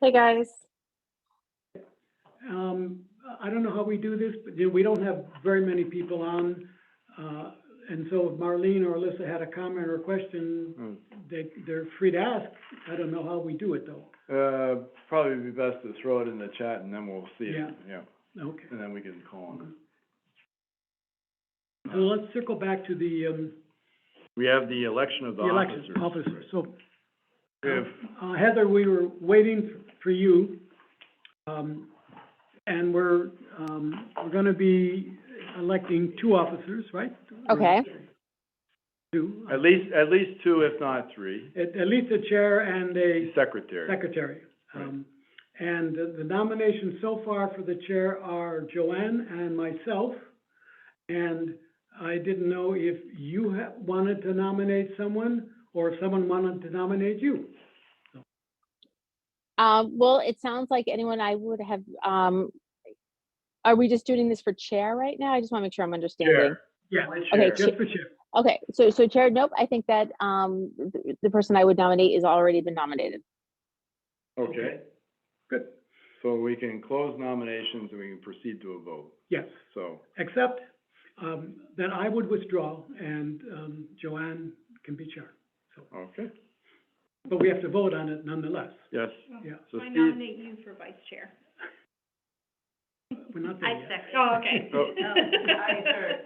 Hey, guys. I don't know how we do this, but, you know, we don't have very many people on. And so if Marlene or Alyssa had a comment or question, they're free to ask. I don't know how we do it though. Probably be best to throw it in the chat and then we'll see it. Yeah. Yeah, Okay. and then we can call on it. So let's circle back to the We have the election of the election officers. officers. So, We have, Heather, we were waiting for you. And we're gonna be electing 2 officers, right? Okay. 2. at least 2, if not 3. At least a chair and a Secretary. secretary. Right. And the nominations so far for the chair are Joanne and myself. And I didn't know if you wanted to nominate someone, or if someone wanted to nominate you. Well, it sounds like anyone I would have, are we just doing this for chair right now? I just wanna make sure I'm understanding. Yeah, Okay, just for chair. Okay, so chair, nope, I think that, the person I would nominate is already been nominated. Okay, Good, so we can close nominations and we can proceed to a vote, yes. so. Except, that I would withdraw and, Joanne can be chair. So, Okay, but we have to vote on it nonetheless. yes, Yeah, so I Steve, nominate you for vice chair. we're not there I yet. second. Oh, okay. Oh. I heard.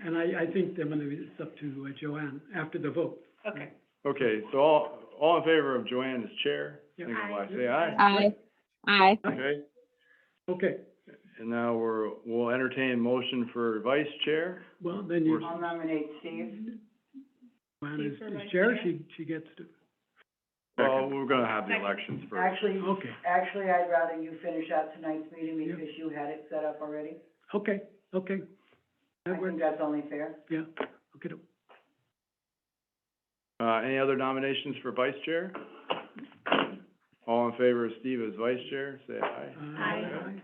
And I think that it's up to Joanne after the vote. Okay. okay, so all in favor of Joanne as chair, Yeah. signify by say aye. Aye. Aye. Okay, Okay, and now we'll entertain motion for vice chair. well, then you, I'll nominate Steve. Joanne Steve is for vice chair, chair. she gets to, Well, we're gonna have the elections first. Actually, okay, I'd rather you finish out tonight's meeting Yeah. because you had it set up already. okay. I That works, think that's only fair. yeah, okay. Any other nominations for vice chair? All in favor of Steve as vice chair, say aye. Aye.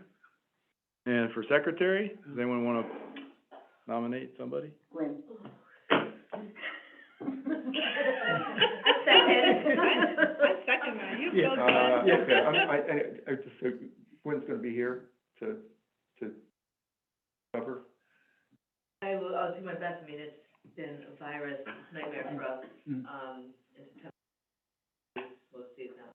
And for secretary, does anyone wanna nominate somebody? Gwen. I second that, you Yeah. feel Yeah. good. I just, so Gwen's gonna be here to cover. I'll do my best. I mean, it's been a virus nightmare for us, Mm. in September, most days now.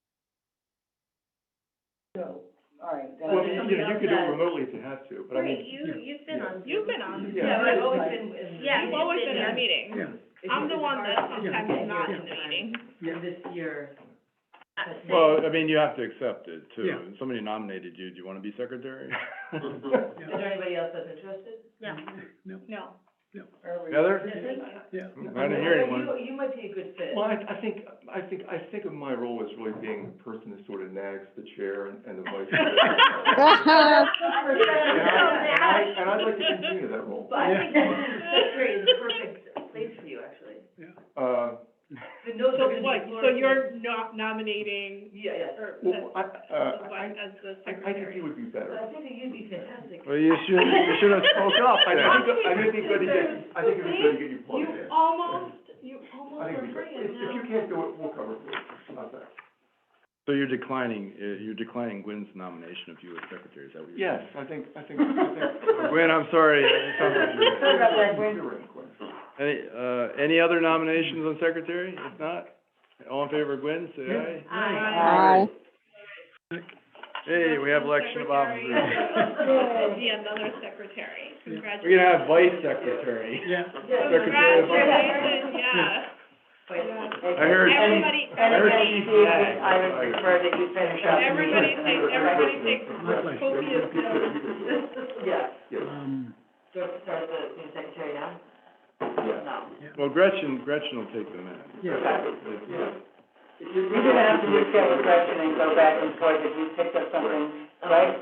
So, all right, then. Well, somebody you else could do it has- remotely if you had to, but I Right, mean, you've been on. You've been on. Yeah. Yeah, but I've always been in. Yeah, You've always been in here. the meeting. Yeah, I'm the one that's sometimes Yeah. not Yeah. in the meeting. yeah. And this year, Well, I mean, you have to accept it too. Yeah. If somebody nominated you, do you wanna be secretary? is there anybody else that's interested? No. No, No. Are we Heather? Yeah. I didn't hear anyone. You might be a good fit. Well, I think of my role as really being the person who sort of nags the chair and the vice chair. And I'd like to continue that role. But I think secretary is the perfect place for you, actually. The notes So are gonna what, be so you're not nominating, Yeah, or, Well, as the I think secretary? he would be better. I think that you'd be fantastic. Well, you should have spoke up I then. think it'd be good to get, I think it'd be good to get you plugged in. You almost I think are it'd be good. free If you can't do it, we'll cover for you. How's that? So you're declining Gwen's nomination if you were secretary, is that what you're Yes, I think. Gwen, I'm sorry, it sounds like Sorry about that, Gwen. You're in, Gwen. any other nominations on secretary? If not, all in favor of Gwen, say aye. Aye. Hey, we have election of officers. Yeah, another secretary, congratulations. We're gonna have vice secretary. Yeah. Secretary of Congratulations, yeah. I heard Everybody, I would prefer that you finish up. everybody takes My pleasure. copious notes. Yeah. Yes. Do you have to start the new secretary now? Yeah. No. Well, Gretchen will take the minutes. Yeah. You're gonna have to recap with Gretchen and go back and forth if you picked up something, right?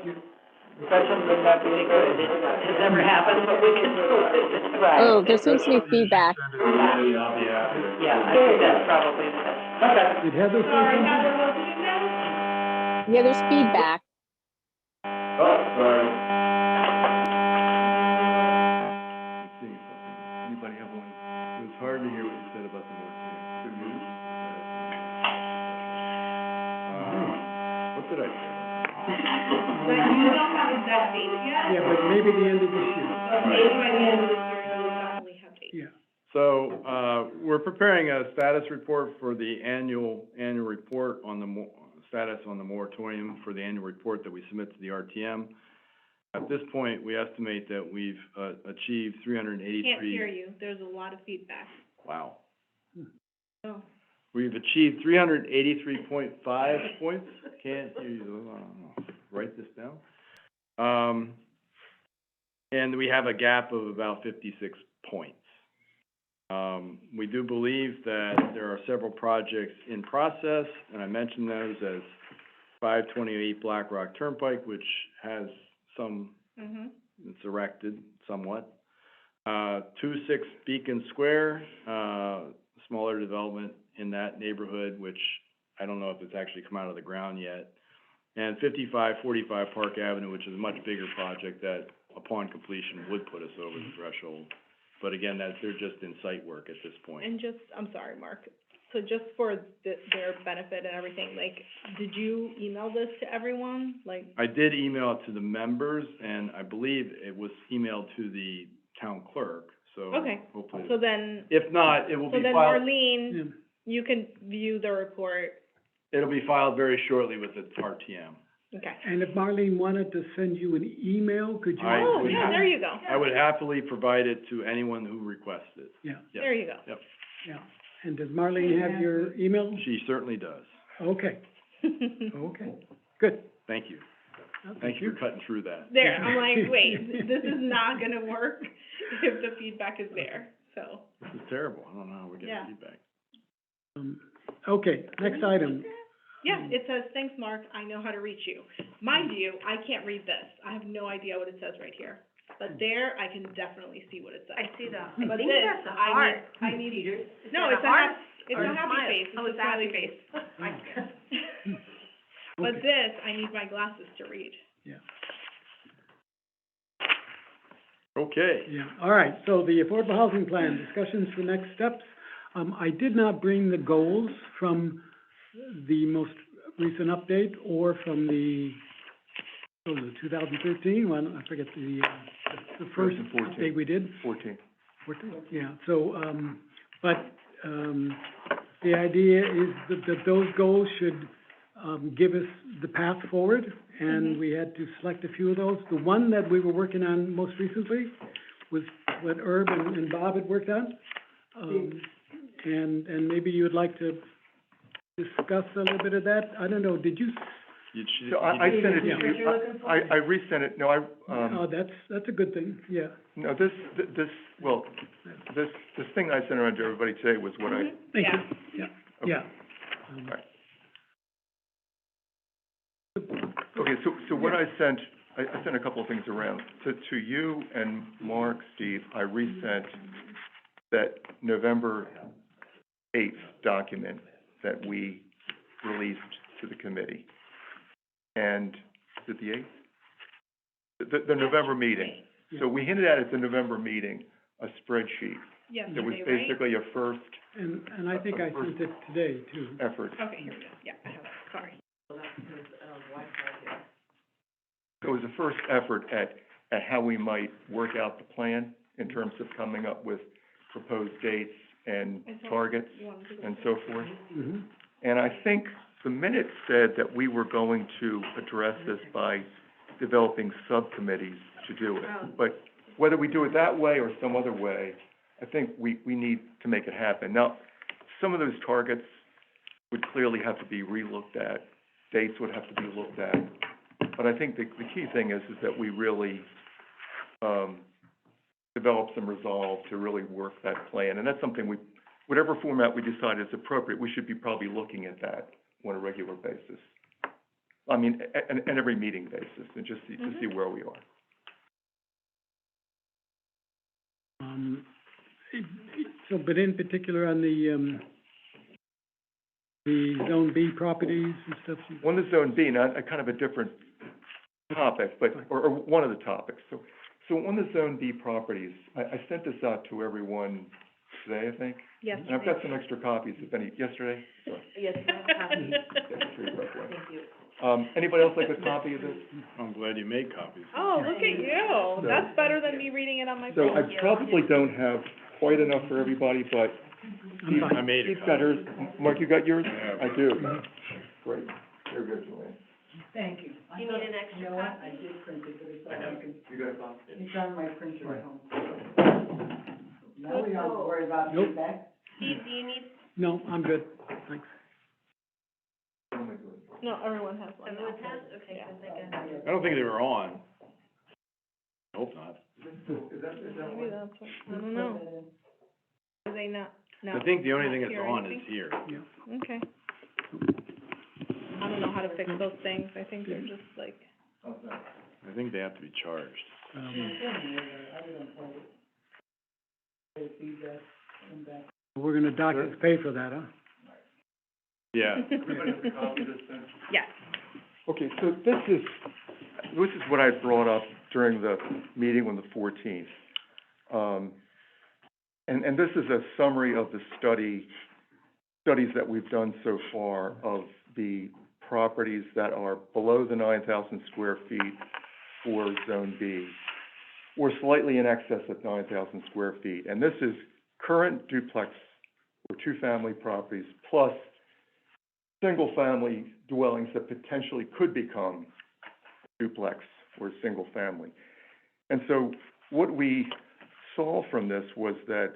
Gretchen would not be good. Has never happened, but we can do it. Right. Oh, there seems to be feedback. Yeah, I think that's probably the best. Okay. Did Heather say Sorry, something? Heather, what did you say? Yeah, there's feedback. Oh, sorry. I'm seeing something. Anybody have one? It was hard to hear what you said about the moratorium. Good news? What did I say? But you don't have exact dates yet. Yeah, but maybe the end of this year. So maybe by the end of this year, you'll definitely have dates. Yeah. So, we're preparing a status report for the annual report on the status on the moratorium for the annual report that we submit to the RTM. At this point, we estimate that we've, achieved 383. Can't hear you, there's a lot of feedback. Wow. Oh. We've achieved 383.5 points. Can't hear you. Write this down. And we have a gap of about 56 points. We do believe that there are several projects in process, and I mentioned those as 528 Black Rock Turnpike, which has some, it's erected somewhat. 26 Beacon Square, smaller development in that neighborhood, which I don't know if it's actually come out of the ground yet. And 5545 Park Avenue, which is a much bigger project that upon completion would put us over the threshold. But again, they're just in site work at this point. And just, I'm sorry, Mark, so just for their benefit and everything, like, did you email this to everyone? Like, I did email it to the members, and I believe it was emailed to the town clerk, so okay, hopefully. so then, If not, it will so be then filed, Marlene, Yeah. you can view the report, it'll be filed very shortly with the RTM. okay. And if Marlene wanted to send you an email, could you? I Oh, would yeah, have- there you go, I would happily provide it to anyone who requests it. Yeah, Yep. there you go. Yep, yeah. And does Marlene have your email? she certainly does. Okay, okay, good. Thank you. Well, Thank you for cutting through that. There, I'm like, wait, this is not gonna work if the feedback is there, so, This is terrible. I don't know how we're Yeah. getting feedback. Okay, next item. yeah, it says, thanks, Mark, I know how to reach you. Mind you, I can't read this, I have no idea what it says right here, but there, I can definitely see what it says. I see that. But I think this, that's a I heart. need, Peter. Is no, that it's a heart? it's Or a a happy smile? face, Oh, it's it's a a smiley happy face. But Okay. this, I need my glasses to read. Okay. Yeah, all right, so the affordable housing plan, discussions for next steps. I did not bring the goals from the most recent update or from the, what was it, 2013 one, I forget the first 14. update we did. 14. 14, yeah, so, the idea is that those goals should, give us the path forward, and we had to select a few of those. The one that we were working on most recently was what Herb and Bob had worked on. And maybe you would like to discuss a little bit of that. I don't know, did you she, So I sent it Yeah. to What you, you're looking for? I resent it, no, Oh, that's a good thing, yeah. no, this thing I sent around to everybody today was what I, Thank Yeah. you, Okay. yeah. Right. Okay, so what I sent a couple of things around. To you and Mark, Steve, I resent that November 8th document that we released to the committee. And, is it the 8th? The November meeting. So we hinted at the November meeting, a spreadsheet. Yesterday, That was right? basically a first And I think I sent it today, too. effort. Okay, here we go, yeah, I have it, sorry. It was a first effort at how we might work out the plan in terms of coming up with proposed dates and I saw targets you wanted to go and through. so forth. Mhm. And I think the minutes said that we were going to address this by developing subcommittees to do it. But whether we do it that way or some other way, I think we need to make it happen. Now, some of those targets would clearly have to be relooked at, dates would have to be looked at. But I think the key thing is that we really, develop some resolve to really work that plan. And that's something whatever format we decide is appropriate, we should be probably looking at that on a regular basis. I mean, and every meeting basis, and just to see where we are. So, but in particular on the Zone B properties and stuff? On the Zone B, now, a kind of a different topic, but, or one of the topics. So on the Zone B properties, I sent this out to everyone today, I think. Yes. And I've got some extra copies, if any, yesterday? Sorry. Yes, I have a copy. Yeah, sure, right away. Thank you. Anybody else like a copy of this? I'm glad you made copies. Oh, look at you, that's better than me reading it on my So phone. I probably don't have quite enough for everybody, but I'm fine. I made a Steve's got hers. Mark, you got yours? Yeah. I do. Great. Very good, Joanne. Thank you. Do you need an extra You know what, copy? I did print it, but it's all I could, You got a copy? it's on my printer at home. Now we don't have to worry about Nope. feedback. Steve, do you need, No, I'm good, thanks. Oh, my God. No, everyone has one now. everyone has, okay, Yeah. good, good. I don't think they were on. I hope not. Maybe that's what, I don't know, are they not, no? I think the only thing Not that's here, on I is think. here. Yeah. Okay. I don't know how to fix those things, I think they're just like, I think they have to be charged. We're gonna dock his pay for that, huh? Yeah. Everybody has a copy of this then? yeah. Okay, so this is what I brought up during the meeting on the 14th. And this is a summary of the studies that we've done so far of the properties that are below the 9,000 square feet for Zone B, or slightly in excess of 9,000 square feet. And this is current duplex or two-family properties plus single-family dwellings that potentially could become duplex or single-family. And so what we saw from this was that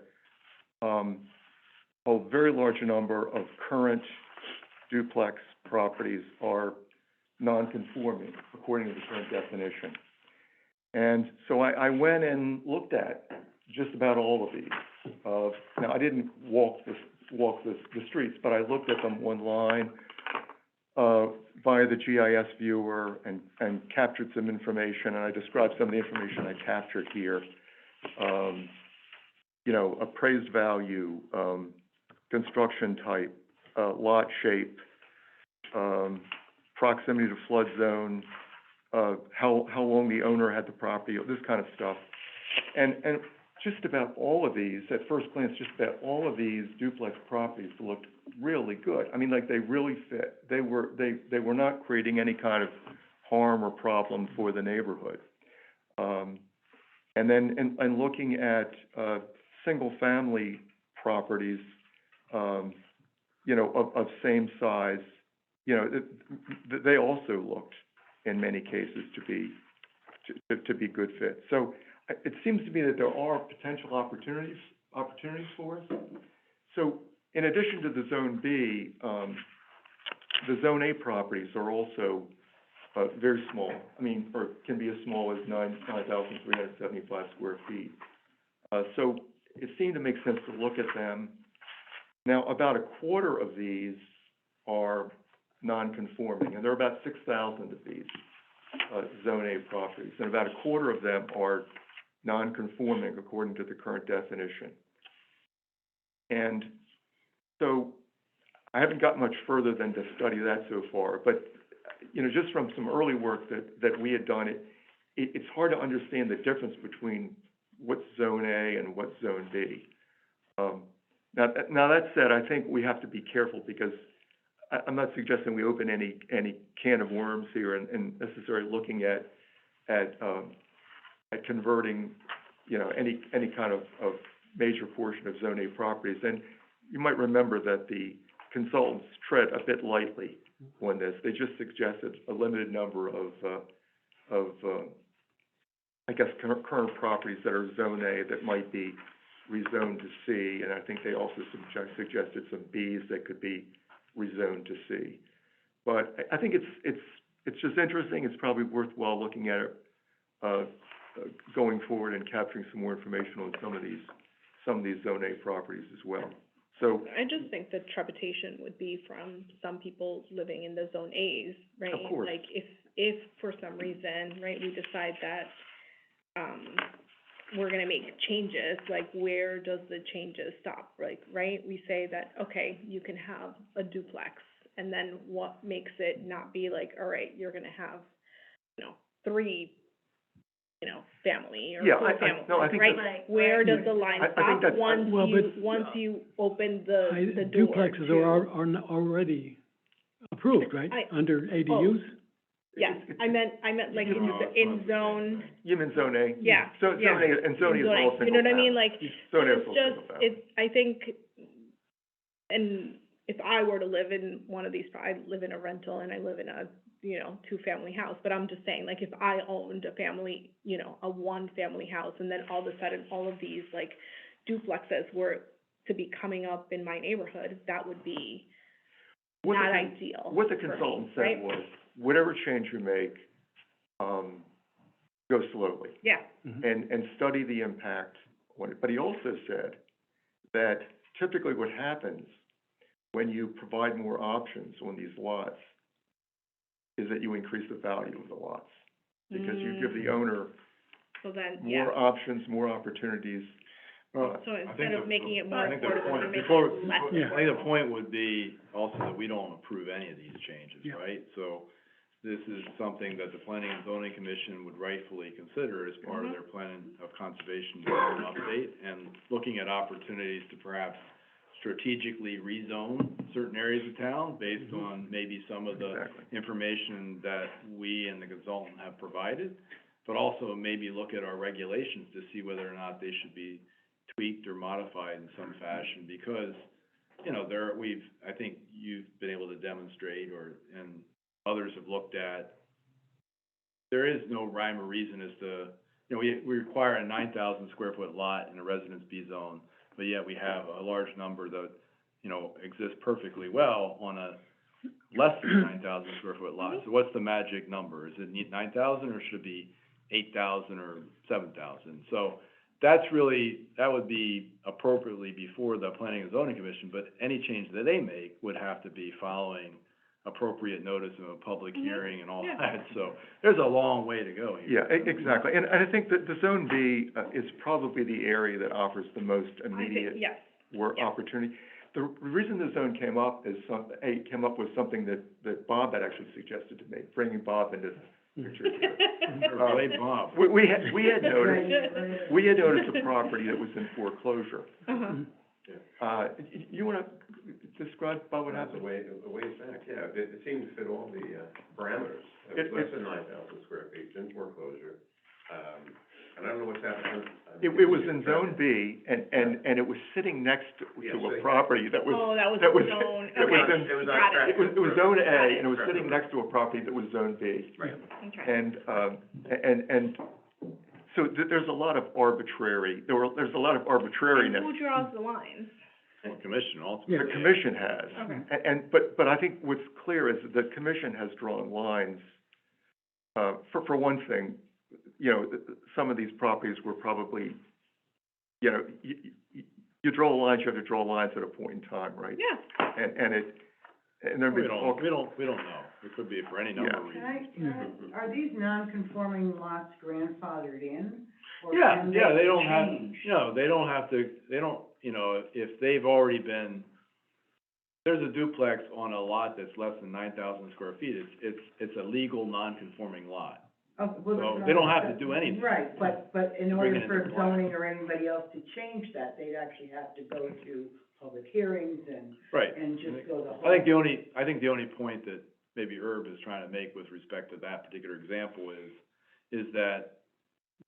a very large number of current duplex properties are non-conforming according to the current definition. And so I went and looked at just about all of these. Now, I didn't walk the streets, but I looked at them online via the GIS viewer and captured some information, and I described some of the information I captured here. Appraised value, construction type, lot shape, proximity to flood zone, how long the owner had the property, this kind of stuff. And just about all of these, at first glance, just about all of these duplex properties looked really good. I mean, like, they really fit. They were not creating any kind of harm or problem for the neighborhood. And then, and looking at, single-family properties, of same size, they also looked, in many cases, to be good fits. So it seems to me that there are potential opportunities for us. So in addition to the Zone B, the Zone A properties are also very small. I mean, or can be as small as 9,375 square feet. So it seemed to make sense to look at them. Now, about a quarter of these are non-conforming, and there are about 6,000 of these, Zone A properties, and about a quarter of them are non-conforming according to the current definition. And so I haven't got much further than to study that so far, but, you know, just from some early work that we had done, it's hard to understand the difference between what's Zone A and what's Zone B. Now that said, I think we have to be careful because I'm not suggesting we open any can of worms here and necessarily looking at converting, you know, any kind of major portion of Zone A properties. And you might remember that the consultants tread a bit lightly on this. They just suggested a limited number of I guess current properties that are Zone A that might be rezoned to C, and I think they also suggested some Bs that could be rezoned to C. But I think it's just interesting. It's probably worthwhile looking at it going forward and capturing some more information on some of these Zone A properties as well. So I just think the trepidation would be from some people living in the Zone As, right? Of course. Like, if for some reason, right, we decide that, we're gonna make changes, like, where does the changes stop? Like, right, we say that, okay, you can have a duplex, and then what makes it not be like, all right, you're gonna have, you know, 3, you know, family or Yeah, 4 I family, no, I think right? that's- Where does the line I think stop that's- once you open the door Duplexes to- are already approved, right, under ADUs? Yes, I meant like in zone, You mean Zone A? yeah, So yeah. Zone A, and Zone A is all single family. You know what I mean, like, Zone A is it's all just, single family. I think, and if I were to live in one of these, I live in a rental and I live in a, you know, 2-family house, but I'm just saying, like, if I owned a family, you know, a 1-family house, and then all of a sudden, all of these, like, duplexes were to be coming up in my neighborhood, that would be not ideal. What the for me, consultant right? said was, whatever change you make, go slowly. Yeah, And study the impact on it. But he also said that typically what happens when you provide more options on these lots is that you increase the value of the lots. Because you give the owner so then, yeah. more options, more opportunities. Well, So I think instead of making it more I think the affordable, point, you're making before, it less. Yeah. I think the point would be also that we don't approve any of these changes, Yeah. right? So this is something that the Planning and Zoning Commission would rightfully consider as part of their plan of conservation zone update, and looking at opportunities to perhaps strategically rezone certain areas of town based on maybe some of the Exactly. information that we and the consultant have provided, but also maybe look at our regulations to see whether or not they should be tweaked or modified in some fashion, because, you know, I think you've been able to demonstrate, and others have looked at, there is no rhyme or reason as to, you know, we require a 9,000 square foot lot in a Residence B zone, but yet we have a large number that, you know, exists perfectly well on a less than 9,000 square foot lot. So what's the magic number? Is it 9,000 or should it be 8,000 or 7,000? So that would be appropriately before the Planning and Zoning Commission, but any change that they make would have to be following appropriate notice of a public hearing and all that. So there's a long way to go here. Yeah, exactly. And I think that the Zone B is probably the area that offers the most immediate Yes, work yeah. opportunity. The reason the zone came up is came up with something that Bob had actually suggested to me, bringing Bob into the picture here. Blame Bob. We had noticed a property that was in foreclosure. You wanna describe, Bob, what happened? The way it's back, yeah, it seemed to fit all the parameters. It- Less than 9,000 square feet, in foreclosure. And I don't know what's happened. It was in Zone B, and it was sitting next to a property that was, Oh, that was that was, zone, that was okay. in, It was Got on track. it was Zone A, Got it. and it was sitting next to a property that was Zone B. Right. Okay. And so there's a lot of arbitrariness. And who draws the lines? Well, commission The ultimately. commission has. Okay. But I think what's clear is that the commission has drawn lines for one thing, you know, some of these properties were probably, you know, you draw lines, you have to draw lines at a point in time, right? Yeah. And then We don't know. It could be for any number of Yeah. reasons. Are these non-conforming lots grandfathered in? Or Yeah, can yeah, they don't have, change? no, they don't have to, they don't, you know, if they've already been, there's a duplex on a lot that's less than 9,000 square feet, it's a legal non-conforming lot. Oh, well, So they don't have to do anything. Right, but in To bring order it for into compliance. zoning or anybody else to change that, they'd actually have to go to public hearings Right. and just go the whole. I think the only point that maybe Herb is trying to make with respect to that particular example is that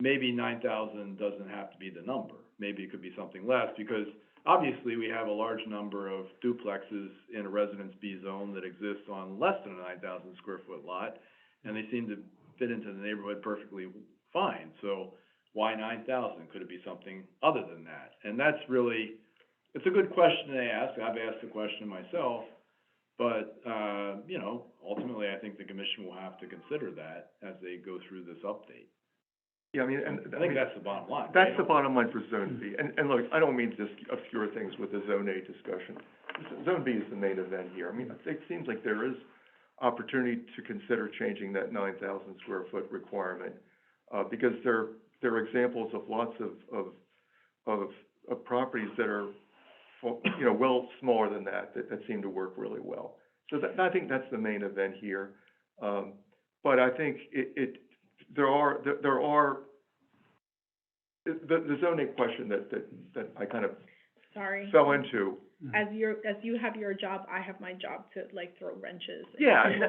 maybe 9,000 doesn't have to be the number. Maybe it could be something less, because obviously we have a large number of duplexes in a Residence B zone that exist on less than a 9,000 square foot lot, and they seem to fit into the neighborhood perfectly fine. So why 9,000? Could it be something other than that? And that's really, it's a good question to ask. I've asked the question myself, but, you know, ultimately, I think the commission will have to consider that as they go through this update. Yeah, I mean, I think that's the bottom line. That's the bottom line for Zone B. And look, I don't mean to just obscure things with the Zone A discussion. Zone B is the main event here. I mean, it seems like there is opportunity to consider changing that 9,000 square foot requirement, because there are examples of lots of properties that are, you know, well smaller than that seem to work really well. So I think that's the main event here. But I think there are the zoning question that I kind of Sorry. fell into. As you have your job, I have my job to like throw wrenches. Yeah, and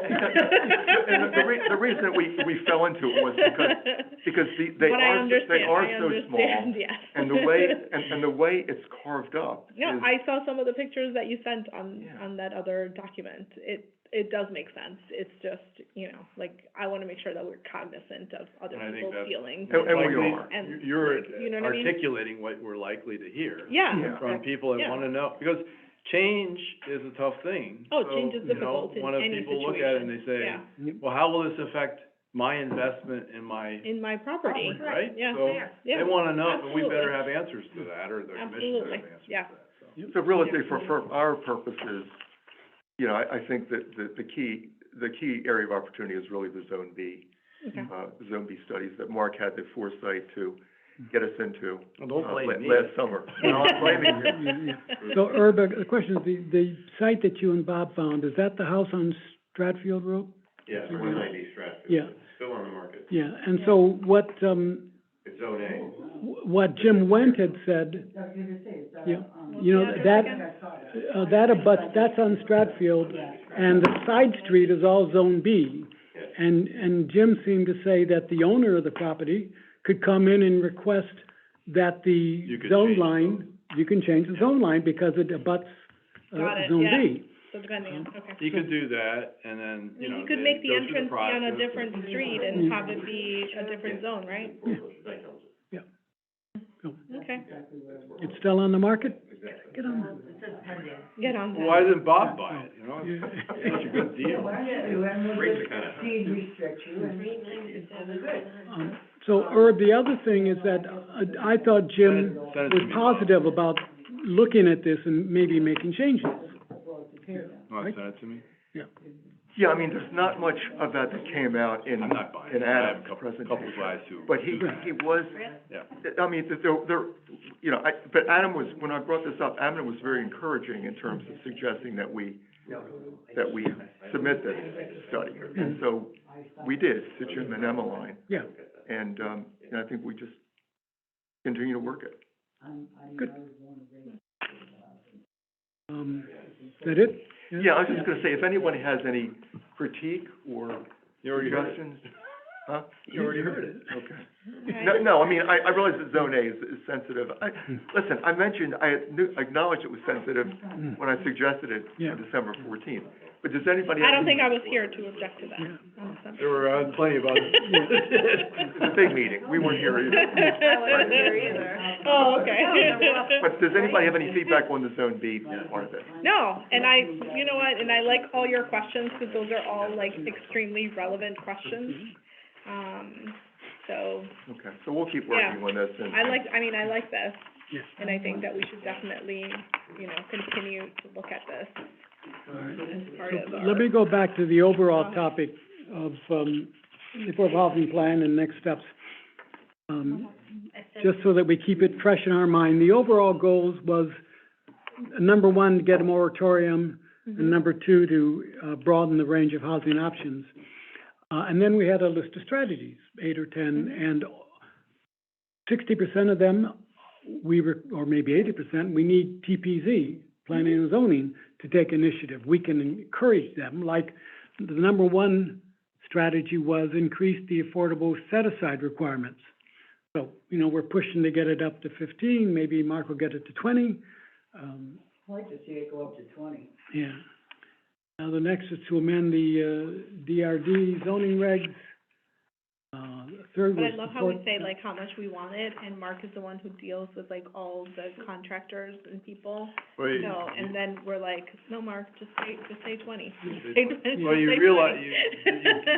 the reason that we fell into it was because they But I are so understand, small, yes. and the way it's carved up No, is, I saw some of the pictures that you sent on that other document. It does make sense. It's just, you know, like, I wanna make sure that we're cognizant of other And I think people's that's- feelings. And we Likely- are. And, You're you know what I mean? articulating what we're likely to hear. Yeah. From people that Yeah. wanna know, because change is a tough thing. Oh, So, change is you know, difficult in when any people look at it and situation. they say, well, how will this affect my investment in my In my property. property, right? Yeah. So Yeah. they wanna know, but we better Absolutely. have answers to that, or the commission Absolutely. better have answers to Yeah. that, so. so really, for our purposes, you know, I think that the key area of opportunity is really the Zone B, Okay. Zone B studies that Mark had the foresight to get us into, Well, don't blame me. last summer. No, I'm blaming you. Yeah. So Herb, the question is, the site that you and Bob found, is that the house on Stratfield Road? Yes, 190 Stratford. Yeah. It's still on the market. Yeah, and so what, It's Zone A. what Jim Wendt had said, I was gonna say, is that, yeah, you know, that abuts, that's on Stratfield, and the side street is all Zone B. Yes. And Jim seemed to say that the owner of the property could come in and request that the You could zone change the line, you can change the zone line because it abuts, Got it, Zone yeah. B. So depending on, okay. You could do that, and then, you know, You could they make the go through entrance be on a process. different street and have it be a different zone, right? Okay. It's still on the market? Exactly. Get on that. It says pending. Get on that. Why didn't Bob buy it, you know? Yeah. It's such a good deal. Why don't you, and we'll Raise just the kind of- deed restrict you, and it'll be good. So Herb, the other thing is that I thought Jim Send it to was me, positive about looking at this and maybe making changes. Well, it's here now. Want to send it to me? Yeah, I mean, there's not much of that came out in I'm not buying it. in I have Adam's a couple presentation. guys who. But he was, Yeah. I mean, there, you know, but Adam was, when I brought this up, Adam was very encouraging in terms of suggesting that we submit this study. And so we did, to Jim and Emmeline, Yeah, and I think we just continue to work it. Good. Is that it? Yeah, I was just gonna say, if anyone has any critique or You already heard it. suggestions, huh? You already heard it. Okay. Okay. No, I mean, I realize that Zone A is sensitive. Listen, I mentioned, I acknowledged it was sensitive when I suggested it Yeah. on December 14th. But does anybody? I have don't think I any- was here to object to that. on December. There were, plenty of others. It's a big meeting. We weren't here either. I wasn't here either. Oh, okay. But does anybody have any feedback on the Zone B part of it? No, and you know what, and I like all your questions, because those are all like extremely relevant questions. So, Okay, so we'll keep Yeah. working on this and. I like this, Yeah. and I think that we should definitely, continue to look at this All right. as part of So our. let me go back to the overall topic of, the affordable housing plan and next steps. Just so that we keep it fresh in our mind, the overall goals was, number one, to get a moratorium, and number two, to, broaden the range of housing options. And then we had a list of strategies, 8 or 10, and 60% of them, or maybe 80%, we need TPZ, planning and zoning, to take initiative. We can encourage them, like, the number one strategy was increase the affordable set-aside requirements. So, we're pushing to get it up to 15, maybe Mark will get it to 20. I'd like to see it go up to 20. Yeah. Now, the next is to amend the, DRD zoning regs. Third But was I love how we support- say like how much we want it, and Mark is the one who deals with like all the contractors and people. Wait, No, and then we're like, no, Mark, just say 20. well, you realize, you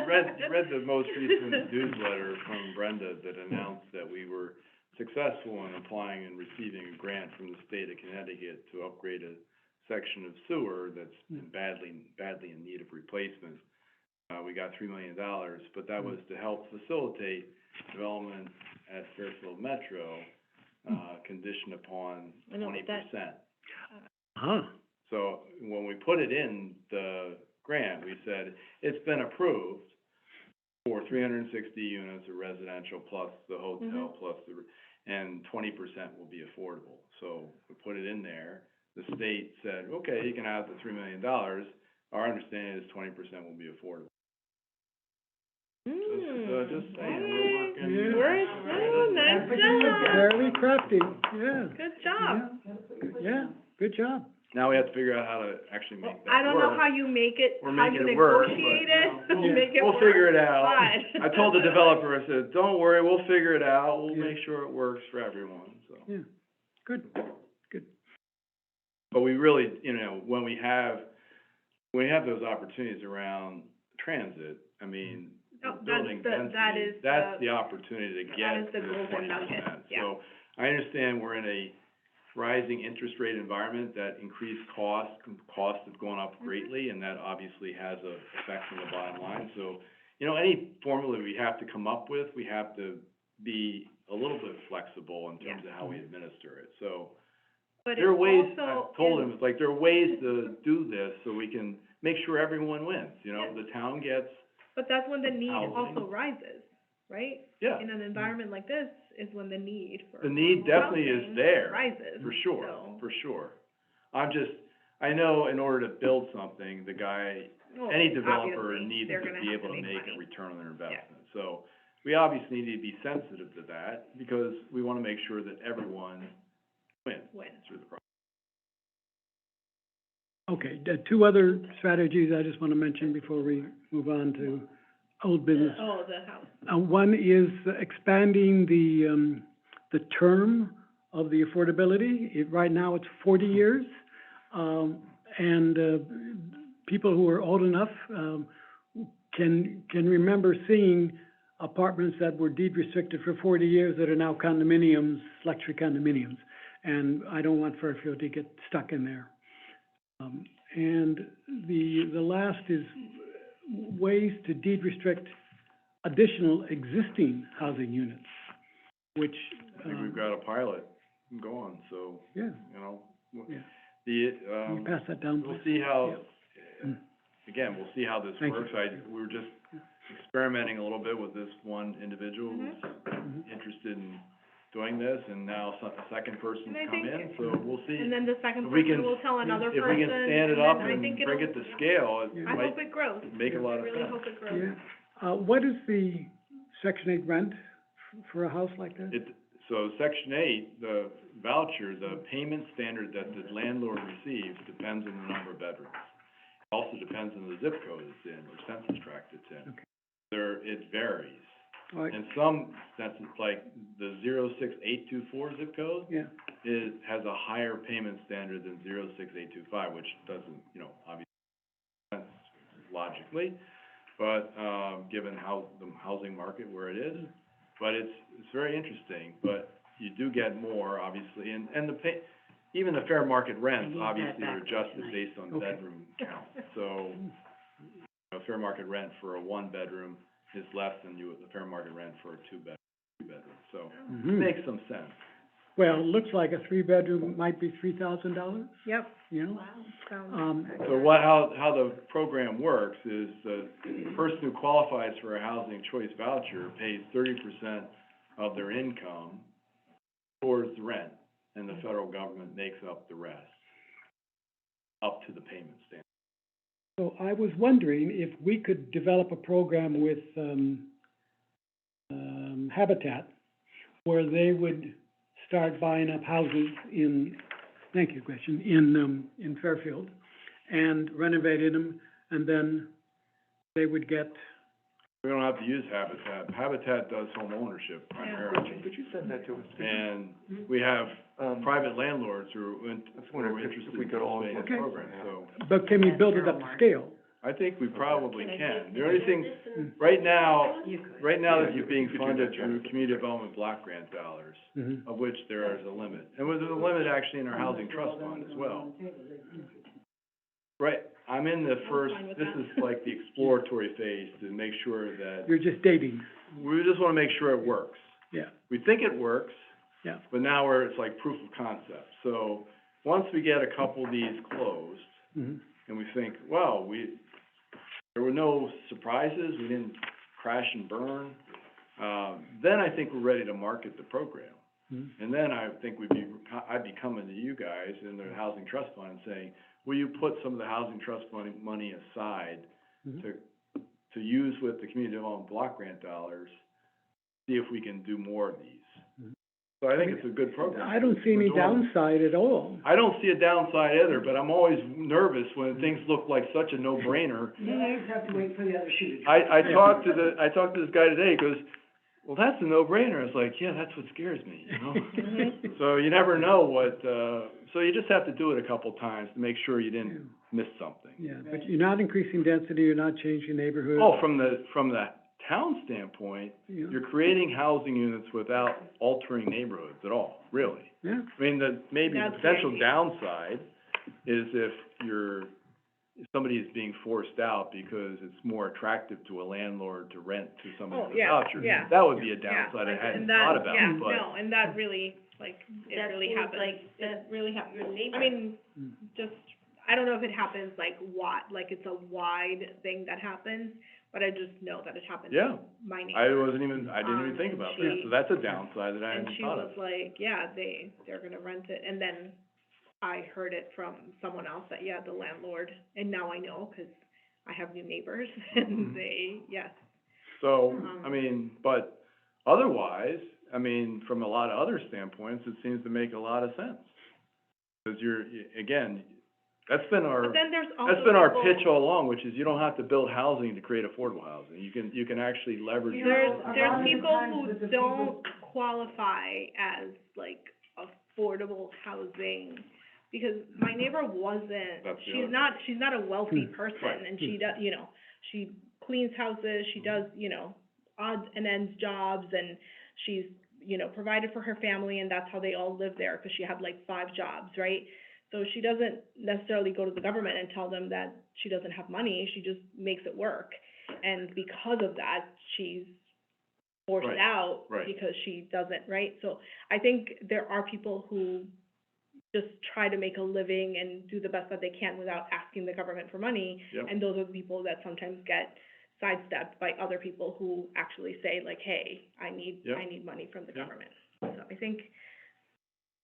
read the most recent newsletter from Brenda that announced that we were successful in applying and receiving a grant from the state of Connecticut to upgrade a section of sewer that's been badly in need of replacement. We got $3 million, but that was to help facilitate development at Fairfield Metro, conditioned upon I know, 20%. but Huh. So when we put it in the grant, we said, it's been approved for 360 units of residential plus the hotel plus and 20% will be affordable. So we put it in there. The state said, okay, you can have the $3 million. Our understanding is 20% will be affordable. Just saying, we're working. Yeah. Nice job. Very crafty, yeah. Good job. Yeah, good job. Now we have to figure out how to actually make that work. I don't know how you make it, We're how you making it work, negotiate but it, make it work. we'll figure it out. But- I told the developer, I said, don't worry, we'll figure it out. We'll Yeah. make sure it works for everyone, so. Yeah, good. But we really, when we have those opportunities around transit, I mean, Oh, building that density, is that's the- the opportunity to that get is the to golden 20%. nugget, yeah. So I understand we're in a rising interest rate environment that increased costs have gone up greatly, and that obviously has a effect on the bottom line. So, any formula we have to come up with, we have to be a little bit flexible in terms of how we administer it. So But there are it ways, also I've told is- him, it's like, there are ways to do this so we can make sure everyone wins, the town gets, But that's when the need Housing. also rises, right? yeah. In an environment like this is when the need for. The need affordable definitely is housing there, rises. for sure, So- for sure. I know in order to build something, the guy, Well, any developer obviously, needs they're to gonna be have able to make make a money. return on their investment. So, we obviously need to be sensitive to that, because we wanna make sure that everyone wins Win. through the process. Okay, two other strategies I just want to mention before we move on to old business. Oh, the house. One is expanding the term of the affordability. Right now, it's 40 years. And people who are old enough, can remember seeing apartments that were deed restricted for 40 years that are now condominiums, luxury condominiums. And I don't want Fairfield to get stuck in there. And the last is ways to deed restrict additional existing housing units, which, I think we've got a pilot going, so, yeah, yeah. Can you pass that down, we'll please? see how, Yeah. Again, we'll see how this Thank you. works. We were just experimenting a little bit with this one individual who's Mhm. interested in doing this, and now a second person's And I come think- in, so we'll see. And then the second If we person can- will tell another person. If we can stand it and up then I and think bring it'll- it to scale, it Yeah. I might hope it grows. make a lot of I really sense. hope it grows. Yeah. What is the Section 8 rent for a house like that? So Section 8, the voucher, the payment standard that the landlord receives depends on the number of bedrooms. It also depends on the zip code it's in, or census tract it's in. Okay. It varies. All right, In some senses, like the 06824 zip code yeah, has a higher payment standard than 06825, which doesn't, obviously make sense logically. but, given how, the housing market where it is. But it's very interesting, but you do get more, obviously, and the even the fair market rents, obviously, are adjusted based on Okay. bedroom count. So, a fair market rent for a one-bedroom is less than the fair market rent for a two-bedroom, so it Mhm. makes some sense. Well, it looks like a three-bedroom might be $3,000, Yep. you know? Sounds. So how the program works is the person who qualifies for a housing choice voucher pays 30% of their income towards the rent, and the federal government makes up the rest, up to the payment standard. So I was wondering if we could develop a program with, Habitat, where they would start buying up houses in, thank you, Gretchen, in Fairfield, and renovating them, and then they would get, We don't have to use Habitat. Habitat does home ownership primarily. Could you send that to us? And we have private landlords who are I was wondering who are if interested we in could all participating in the Okay. program, so but can we build it up to scale? I think we probably Can I can. take The only thing, this and- right now, You could. right now, Yeah, this you is being could do funded that, through Jennifer. community development block grant dollars, Mhm. of which there is a limit. And there's a limit actually in our housing trust fund as well. Right, I'm in the first, fine with this that. is like the exploratory phase to make sure that, You're just dating, we just wanna make sure it works. yeah, We think it works. Yeah. But now it's like proof of concept. So, once we get a couple of these closed, mhm. and we think, wow, there were no surprises, we didn't crash and burn, then I think we're ready to market the program. Mhm. And then I think I'd be coming to you guys in the housing trust fund and saying, will you put some of the housing trust money aside Mhm. to use with the community development block grant dollars, see if we can do more of these. Mhm. So I think it's a good program. I don't see any We're doing- downside at all. I don't see a downside either, but I'm always nervous when things look like such a no-brainer. You always have to wait for the other shoe to drop. I talked to this guy today, he goes, well, that's a no-brainer. I was like, yeah, that's what scares me, you know? So you never know what, so you just have to do it a couple times to make sure you didn't miss something. Yeah, but you're not increasing density, you're not changing neighborhoods. Oh, from the town standpoint, you know. you're creating housing units without altering neighborhoods at all, really. Yeah, I mean, maybe the That's potential great. downside is if somebody is being forced out because it's more attractive to a landlord to rent to somebody Oh, with a yeah, voucher. yeah. That would be a Yeah, downside I like, hadn't and that- thought about, yeah, but. no, and that really, like, it That really seems happens. like It that's really happens. your neighbor. I mean, Mm. just, I don't know if it happens like like it's a wide thing that happens, but I just know that it happens Yeah. to my neighbor. I didn't even think and about she- that, so that's a downside that I And hadn't she thought was of. like, yeah, they're gonna rent it, and then I heard it from someone else that, yeah, the landlord, and now I know, 'cause I have new neighbors, and Mhm. yes. So, Um, I mean, but otherwise, I mean, from a lot of other standpoints, it seems to make a lot of sense. 'Cause again, that's been But then there's also That's been our people- pitch all along, which is you don't have to build housing to create affordable housing. You can actually leverage. You your know, There's, a lot there's of the people times who with the don't qualify as, like, affordable housing, because my neighbor wasn't, That's the other she's not a wealthy Hmm. person, Right. and she does, you know, she cleans houses, she does, you know, odds and ends jobs, and she's, you know, provided for her family, and that's how they all live there, 'cause she had like 5 jobs, right? So she doesn't necessarily go to the government and tell them that she doesn't have money, she just makes it work. And because of that, she's forced Right, out right. because she doesn't, right? So I think there are people who just try to make a living and do the best that they can without asking the government for money. Yep. And those are the people that sometimes get sidestepped by other people who actually say like, hey, I need Yep. money from the Yep. government. So I think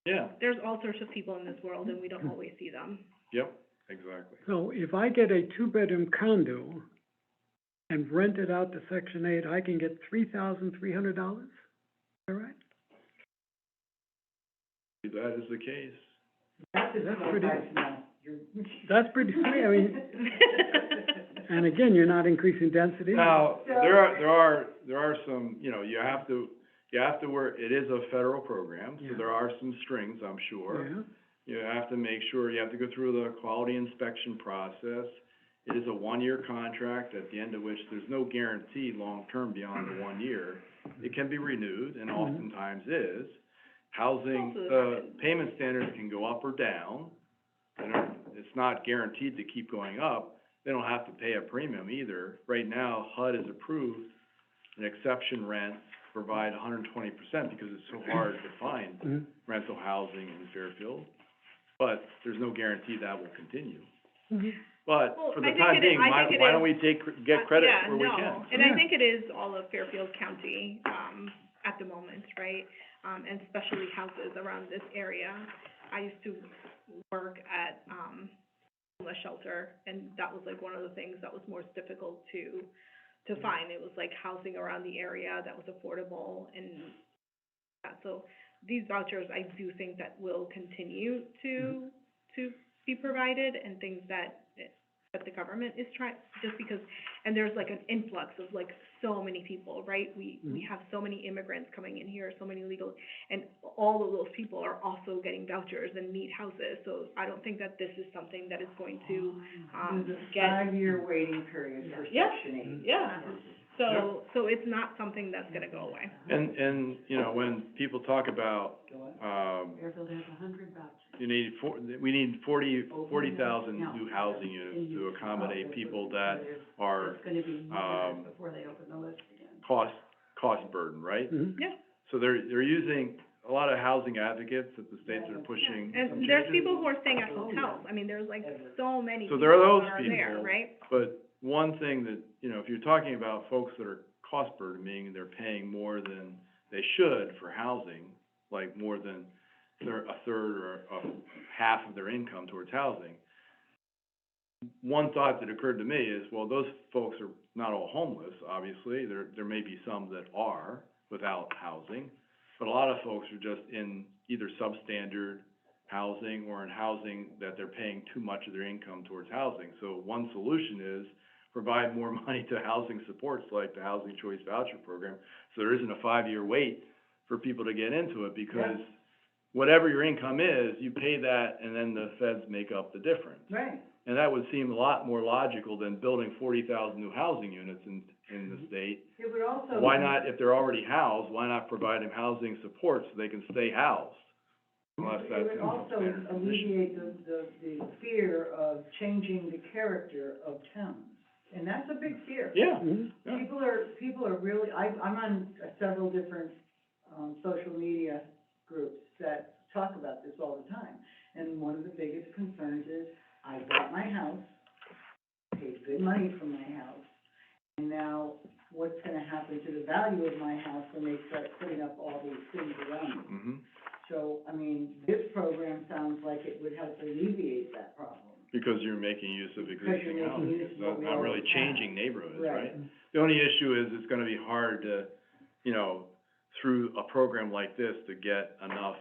Yeah, there's all sorts of people in this world, and we don't always see them. yep, exactly. so if I get a two-bedroom condo and rent it out to Section 8, I can get $3,300? Is that right? If that is the case. That's That's a pretty- nice now. You're- That's pretty sweet, I mean, and again, you're not increasing density. Now, there are some, you know, you have to work, it is a federal program, so Yeah. there are some strings, I'm sure. Yeah, You have to make sure, you have to go through the quality inspection process, It is a one-year contract, at the end of which there's no guarantee long-term beyond the 1 year. It can be renewed, and oftentimes is. Housing, payment standards can go up or down, and it's not guaranteed to keep going up. They don't have to pay a premium either. Right now, HUD has approved an exception rent to provide 120% because it's so hard to find rental housing in Fairfield. But there's no guarantee that will continue. But Well, for I the think time it- being, I why think it don't is- we get credit Yeah, where we no, can? and I think it is all of Fairfield County, at the moment, right? And especially houses around this area. I used to work at, homeless shelter, and that was like one of the things that was most difficult to find. It was like housing around the area that was affordable, and so these vouchers, I do think that will continue to be provided, and things that the government is trying, just because, and there's like an influx of like so many people, right? We have so many immigrants coming in here, so many legal, and all of those people are also getting vouchers and need houses, so I don't think that this is something that is going to, There's a get. 5-year waiting period for Yeah. Section 8. Yeah, so it's not something that's gonna go away. And, you know, when people talk about, Fairfield has 100 vouchers. we need 40,000 new housing units to accommodate people that are, It's gonna be um, years before they open the list again. cost burden, right? Yeah. So they're using a lot of housing advocates that the states are pushing some And there's changes. people who are staying at hotels, I mean, there's like so many So people there are those that are there, people. right? But one thing that, you know, if you're talking about folks that are cost burden, meaning they're paying more than they should for housing, like more than a third or half of their income towards housing. One thought that occurred to me is, well, those folks are not all homeless, obviously. There may be some that are without housing, but a lot of folks are just in either substandard housing or in housing that they're paying too much of their income towards housing. So one solution is provide more money to housing supports like the Housing Choice Voucher Program, so there isn't a 5-year wait for people to get into it, because whatever your income is, you pay that and then the feds make up the difference. Right. And that would seem a lot more logical than building 40,000 new housing units in the state. It would also. Why not, if they're already housed, why not provide them housing support so they can stay housed? Unless It that's would in also standard conditions. alleviate the fear of changing the character of towns, and that's a big fear. Yeah, yeah. People are really, I'm on several different, social media groups that talk about this all the time. And one of the biggest concerns is, I bought my house, paid good money for my house, and now what's gonna happen to the value of my house when they start putting up all these things around it? Mhm. So, I mean, this program sounds like it would help alleviate that problem. Because you're making use of Because existing you're making use houses, of what we not really already have. changing neighborhoods, Right. right? The only issue is it's gonna be hard to, you know, through a program like this, to get enough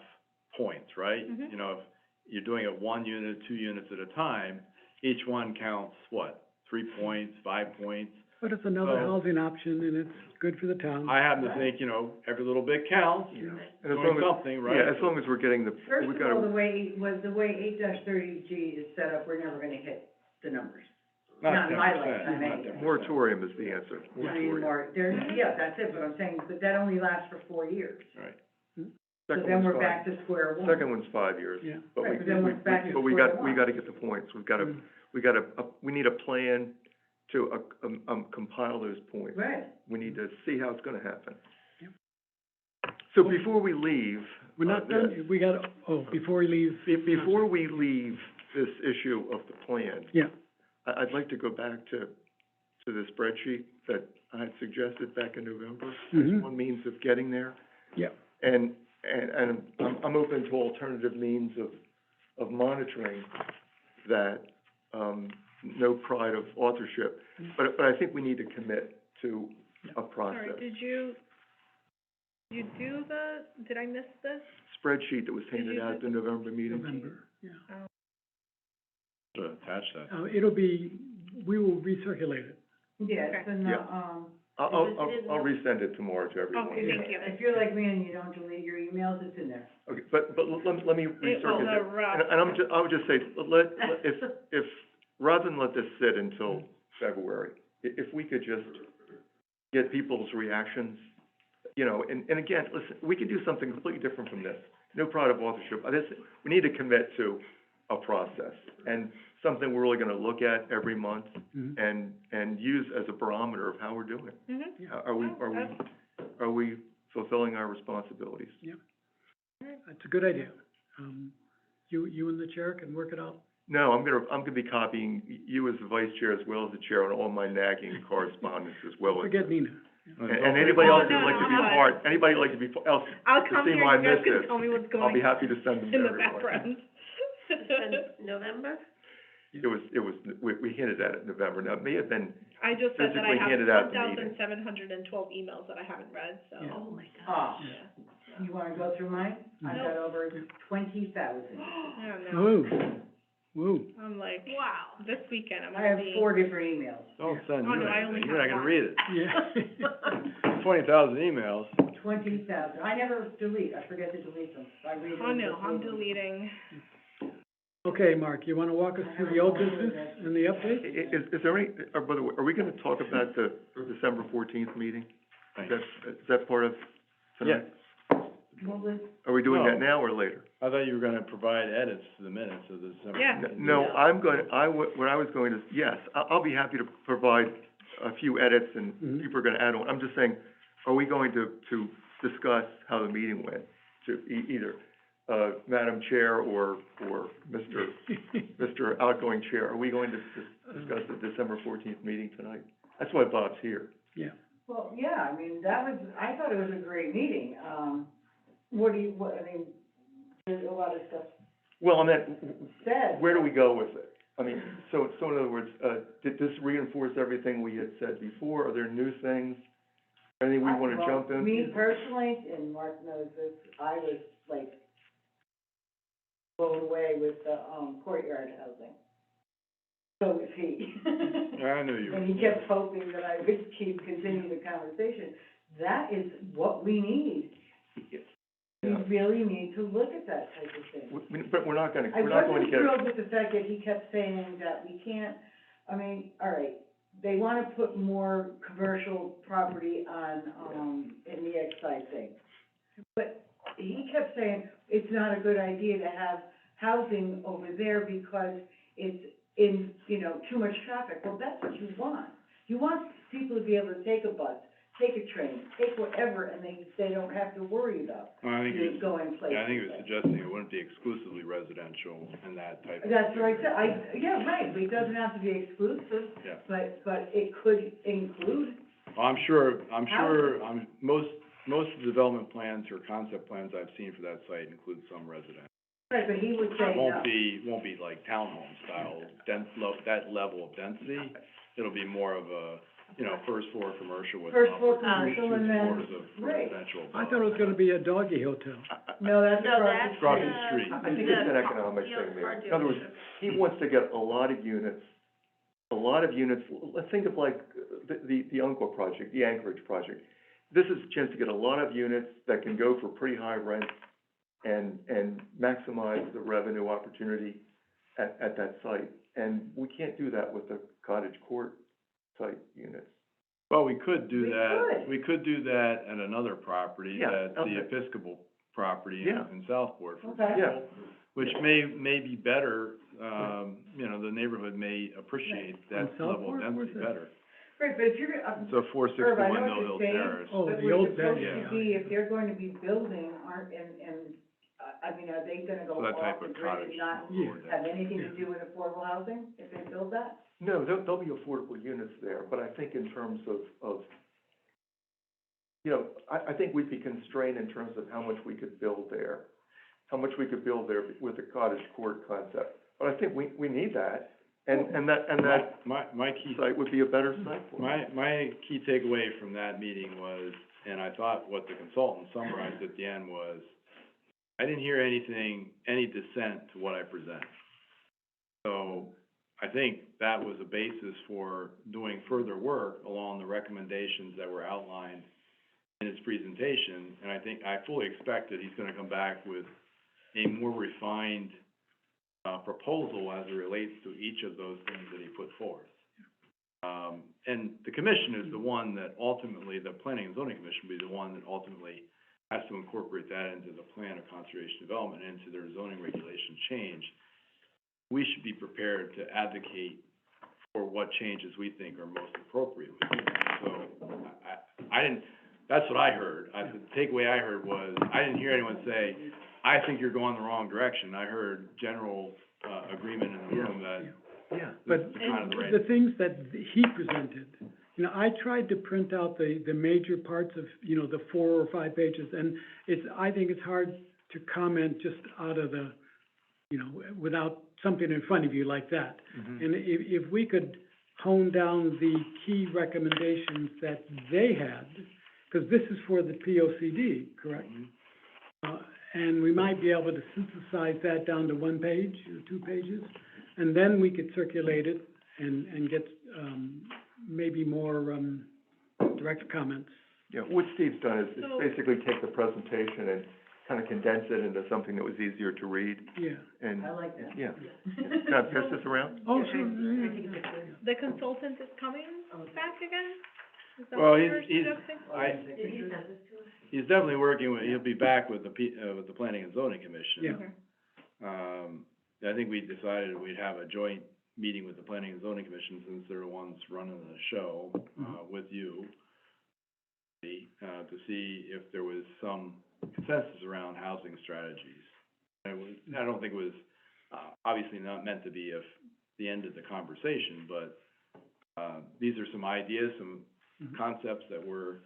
points, right? Mhm. You know, if you're doing it 1 unit, 2 units at a time, each one counts, what, 3 points, 5 points? But it's another So- housing option, and it's good for the town. I happen to think, you know, every little bit counts, And as doing long as, something, right? yeah, as long as we're getting the, First we've of all, gotta, the way 8-30G is set up, we're never gonna hit the numbers. Not not in my 10%, lifetime not anyway. 10%. moratorium is the answer, I mean, moratorium. or, that's it, but I'm saying, but that only lasts for 4 years. Right. So Second then one's we're five. back to square one. Second one's 5 years. Yeah. But Right, we, but then we're back to but we square got, we one. gotta get the points, we need a plan to, compile those points. Right. We need to see how it's gonna happen. Yep. So before we leave. We're not this- done, we got, before we leave. Before we leave this issue of the plan, Yeah, I'd like to go back to the spreadsheet that I had suggested back in November. Mhm. One means of getting there. yeah. And I'm open to alternative means of monitoring that, no pride of authorship. But I think we need to commit to a process. Sorry, did you do did I miss this? Spreadsheet that was handed you out at the November meeting. November, yeah. To attach that. It'll be, we will recirculate it. Yeah, it's in the, Yeah. I'll resend it tomorrow to everyone. Okay, thank you. if you're like me and you don't delete your emails, it's in there. Okay, but let me recirculate it. rough. And I would just say, if rather than let this sit until February, if we could just get people's reactions, you know, and again, listen, we could do something completely different from this. No pride of authorship, we need to commit to a process, and something we're really gonna look at every month Mhm. and use as a barometer of how we're doing. Mhm. Are we fulfilling our responsibilities? That's a good idea. You and the chair can work it out. No, I'm gonna be copying you as the vice chair as well as the chair on all my nagging correspondence as well as. Forget Nina. And anybody else Oh, who'd no, like to be I'm fine. part, anybody who'd like to be, else, I'll to come see here, why I you guys missed can this, tell me what's I'll going be happy to send them to in the everyone. background. Since November? It was, we hinted at it in November. Now, it may have been, I just said that I physically have handed out one the meeting. 712 emails that I haven't read, so. Yeah. Oh, my Oh, gosh. you wanna go through mine? I've got over 20,000. I don't know. Whoa, whoa. I'm like, Wow. this weekend I'm I gonna have be. 4 different emails. Don't send Oh, you no, I only anything, you're not have gonna one. read it. Yeah. 20,000 emails. 20,000. I never delete, I forget to delete them. I read them. Oh, no, just I'm read them. deleting. Okay, Mark, you wanna walk us through the old business and the update? is there any, by the way, are we gonna talk about the December 14th meeting? Thanks. Is that part of tonight? What was, Are we doing that No. now or later? I thought you were gonna provide edits to the minutes of the December. Yeah. No, what I was going to, yes, I'll be happy to provide a few edits and Mhm. people are gonna add on. I'm just saying, are we going to discuss how the meeting went? To either, Madam Chair or Mr. Outgoing Chair, are we going to discuss the December 14th meeting tonight? That's why Bob's here. Yeah. well, yeah, I mean, I thought it was a great meeting. I mean, there's a lot of stuff Well, I meant, said. where do we go with it? I mean, so in other words, did this reinforce everything we had said before? Are there new things? Anything we wanna Well, jump into? Me personally, and Mark knows this, I was like blown away with the, courtyard housing. So was he. Yeah, I knew you were. And he kept hoping that I would continue the conversation. That is what we need. We Yeah. really need to look at that type of thing. But we're not I going to wasn't get, thrilled with the fact that he kept saying that we can't, I mean, all right, they wanna put more commercial property on, in the excise thing. But he kept saying, it's not a good idea to have housing over there because it's in, too much traffic. Well, that's what you want. You want people to be able to take a bus, take a train, take whatever, and they don't have to worry about Well, I think it was, going places. yeah, I think it was suggesting it wouldn't be exclusively residential and that type of. That's what I said, yeah, right, but it doesn't have to be exclusive, Yeah. but it could include, Well, I'm sure, most of the development plans or concept plans I've seen for that site include some residential. right, but he would say It no. won't be like townhome style, that level of density. It'll be more of a, first floor commercial with. First floor upper three- commercial and two then- floors of right. residential I above. thought it was gonna be a doggy hotel. No, that's No, across that's, the Across street. the street. I think it's an economic Yeah, thing there. car In other words, he wants to get a lot of units, let's think of like the Umpqua project, the Anchorage project. This is a chance to get a lot of units that can go for pretty high rent and maximize the revenue opportunity at that site. And we can't do that with the cottage court type units. Well, we could do We that, could. we could do that at another property, Yeah, that's the okay. Episcopal property Yeah. in Southport, for Okay. Yeah. which may be better, the neighborhood may appreciate that On level of Southport? Where's density that? better. Right, but if you're, So four Herb, I sixty-one know Mill what Hill you're saying. Terrace. Oh, but the we're old supposed bed, to be, if they're going to be building, I mean, are they gonna go So that type off the of grid cottage. and not Yeah. have anything to do with affordable housing, if they build that? No, there'll be affordable units there, but I think in terms of, I think we'd be constrained in terms of how much we could build there, with the cottage court concept. But I think we need that, and that My key site would be a better site for it. My key takeaway from that meeting was, and I thought what the consultant summarized at the end was, I didn't hear any dissent to what I presented. So, I think that was a basis for doing further work along the recommendations that were outlined in his presentation, and I fully expect that he's gonna come back with a more refined proposal as it relates to each of those things that he put forth. And the commission is the one that ultimately, the Planning and Zoning Commission will be the one that ultimately has to incorporate that into the plan of conservation development, into their zoning regulation change. We should be prepared to advocate for what changes we think are most appropriate with that. So, I didn't, that's what I heard. The takeaway I heard was, I didn't hear anyone say, I think you're going the wrong direction. I heard general, agreement in the room that Yeah. But this is kind of the right. the things that he presented, you know, I tried to print out the major parts of, you know, the 4 or 5 pages, and I think it's hard to comment just out of the, you know, without something in front of you like that. Mhm. And if we could hone down the key recommendations that they had, because this is for the P O C D, correct? And we might be able to synthesize that down to 1 page or 2 pages, and then we could circulate it and get, maybe more, direct comments. Yeah, what Steve's done is So- basically take the presentation and kind of condense it into something that was easier to read, Yeah. and, I like that. yeah. Can I pass this around? Oh, Can I sure, take a yeah. picture? The consultant is coming back again? Is that Well, what he's- you're he's- suggesting? Did he send this to us? He's definitely working with, he'll be back with the with the Planning and Zoning Commission. Yeah. Okay. I think we decided we'd have a joint meeting with the Planning and Zoning Commission, since they're the ones running the show, with you, to see if there was some consensus around housing strategies. I don't think it was, obviously not meant to be the end of the conversation, but, these are some ideas, some concepts that we're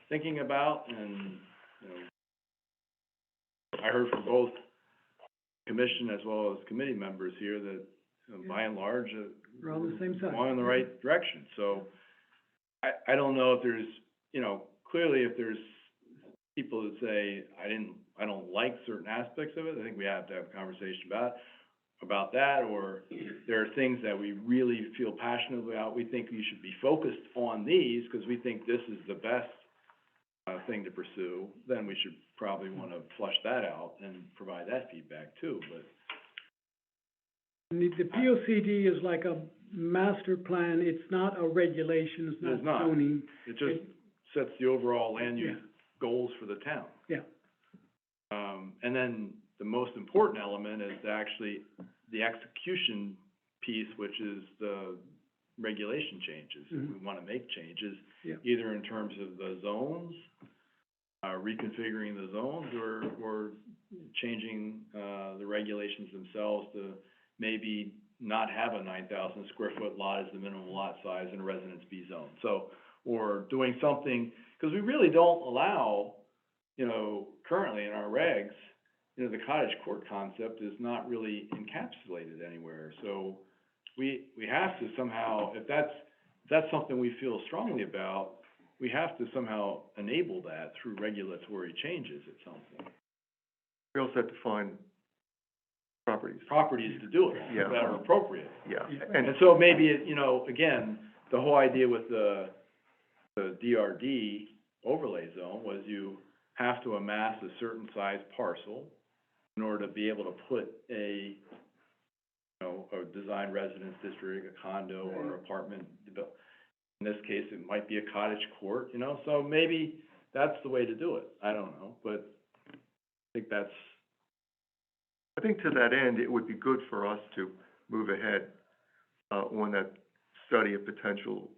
thinking about, and, you know, I heard from both commission as well as committee members here that, by and large, We're on the same side. going in the right direction. So, I don't know if there's, you know, clearly if there's people that say, I don't like certain aspects of it, I think we have to have a conversation about that, or there are things that we really feel passionate about, we think you should be focused on these, because we think this is the best, thing to pursue, then we should probably wanna flush that out and provide that feedback too, but. The P O C D is like a master plan, it's not a regulation, it's It's not not. zoning. It just sets the overall land use Yeah. goals for the town. Yeah. And then the most important element is actually the execution piece, which is the regulation changes. If we wanna make changes, Yeah. either in terms of the zones, reconfiguring the zones, or changing, the regulations themselves to maybe not have a 9,000 square foot lot as the minimum lot size in a Residence B zone. So, or doing something, because we really don't allow, you know, currently in our regs, you know, the cottage court concept is not really encapsulated anywhere. So we have to somehow, if that's something we feel strongly about, we have to somehow enable that through regulatory changes at some point. We also have to find Properties to do it, Yeah. that are appropriate. yeah, And and, so maybe, you know, again, the whole idea with the DRD overlay zone was you have to amass a certain size parcel in order to be able to put a, you know, a design residence district, a condo or apartment develop. In this case, it might be a cottage court, you know, so maybe that's the way to do it. I don't know, but I think that's, I think to that end, it would be good for us to move ahead, on that study of potential,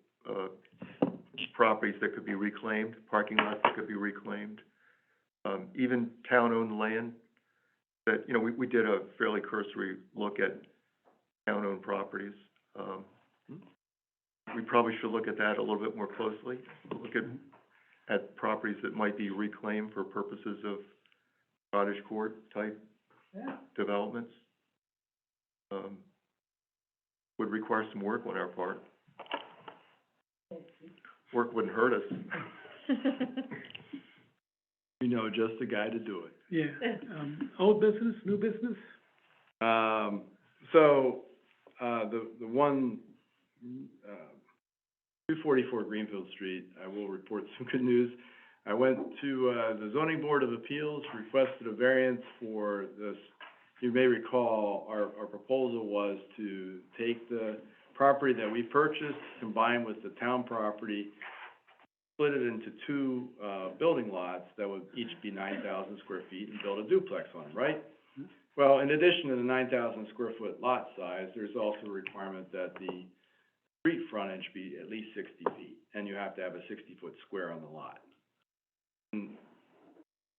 properties that could be reclaimed, parking lots that could be reclaimed, even town-owned land that, you know, we did a fairly cursory look at town-owned properties. We probably should look at that a little bit more closely, look at properties that might be reclaimed for purposes of cottage court type Yeah. developments. Would require some work on our part. Work wouldn't hurt us. you know, just the guy to do it. Yeah, old business, new business? The one, 244 Greenfield Street, I will report some good news. I went to, the zoning board of appeals, requested a variance for this, you may recall, our proposal was to take the property that we purchased, combine with the town property, split it into two, building lots that would each be 9,000 square feet and build a duplex on them, right? Well, in addition to the 9,000 square foot lot size, there's also a requirement that the street frontage be at least 60 feet, and you have to have a 60-foot square on the lot. And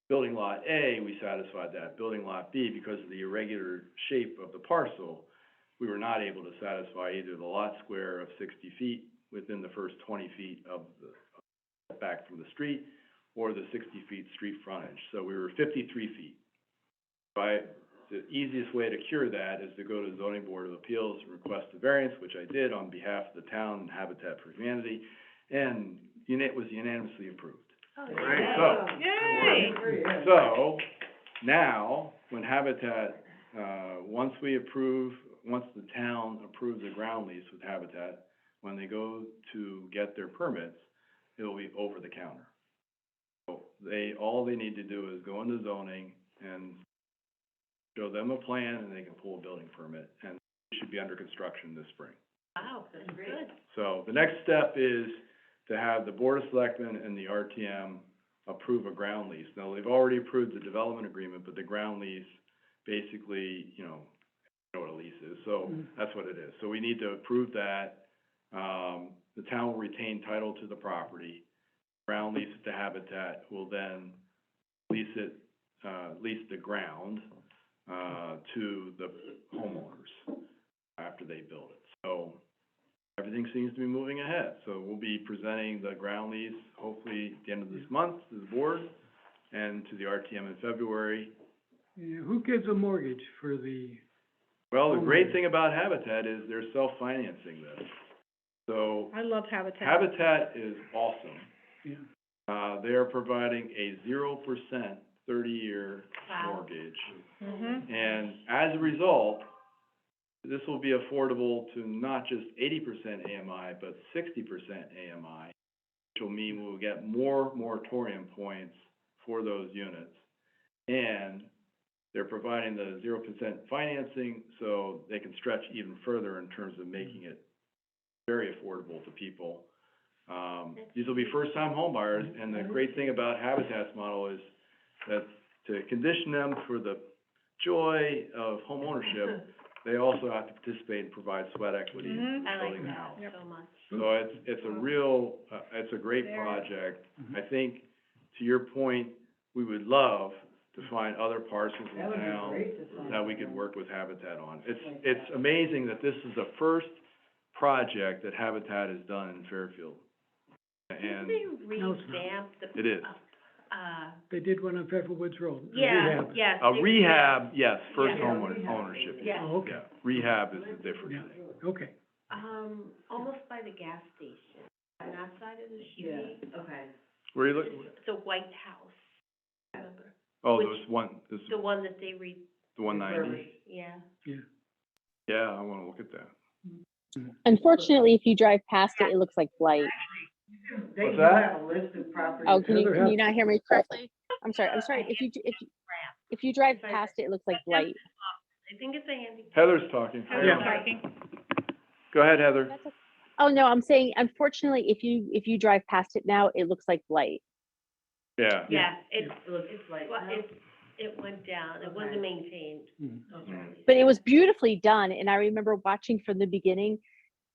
building lot A, we satisfied that. Building lot B, because of the irregular shape of the parcel, we were not able to satisfy either the lot square of 60 feet within the first 20 feet of the back from the street, or the 60 feet street frontage. So we were 53 feet. The easiest way to cure that is to go to the zoning board of appeals and request a variance, which I did on behalf of the town and Habitat for Humanity, and it was unanimously approved. Yay! So, now, when Habitat, once the town approves the ground lease with Habitat, when they go to get their permits, it'll be over the counter. So all they need to do is go into zoning and show them a plan, and they can pull a building permit, and it should be under construction this spring. Wow, that's good. So the next step is to have the Board of Selectmen and the RTM approve a ground lease. Now, they've already approved the development agreement, but the ground lease, basically, you know what a lease is, so that's what it is. So we need to approve that. The town will retain title to the property. Ground lease it to Habitat, who will then lease the ground, to the homeowners after they build it. So everything seems to be moving ahead. So we'll be presenting the ground lease hopefully at the end of this month to the board and to the RTM in February. Yeah, who gives a mortgage for the, Well, the great thing about Habitat is they're self-financing this. So I love Habitat. Habitat is awesome. yeah, They are providing a 0% 30-year Wow. mortgage. Mm-hmm. And as a result, this will be affordable to not just 80% AMI, but 60% AMI, which will mean we'll get more moratorium points for those units. And they're providing the 0% financing, so they can stretch even further in terms of making it very affordable to people. These will be first-time homebuyers, and the great thing about Habitat's model is that to condition them for the joy of homeownership, they also have to participate and provide sweat equity in Mhm. I like building the that house. so much. So it's a real, it's a great Very. project. I think, to your point, we would love to find other parcels in That would be town great to find. that we could work with Habitat on. It's amazing that this is the first project that Habitat has done in Fairfield. And Didn't they No, it's not. revamp the? it is. they did one on Fairfield Woods Road. a Yeah, rehab. yes. A they- rehab, yes, first Yeah. ownership. Yeah. Oh, okay, Yeah, rehab is a different yeah, thing. okay. Almost by the gas station, on that side of the Yeah. street. Okay. Where are you looking? The White House, remember? Oh, Which- there's one, this is The one that they the 190? yeah. Yeah, I wanna look at that. Unfortunately, if you drive past it, it looks like blight. They What's do that? have a list of properties. Oh, can Heather, you not hear me correctly? I'm sorry, if you drive past it, it looks like blight. I think it's a handicap. Heather's talking. Heather's Yeah. talking. Go ahead, Heather. That's okay. Oh, no, I'm saying unfortunately, if you drive past it now, it looks like blight. Yeah. Yeah, it's, It's like, well, it went down, it wasn't maintained. Mhm. But it was beautifully done, and I remember watching from the beginning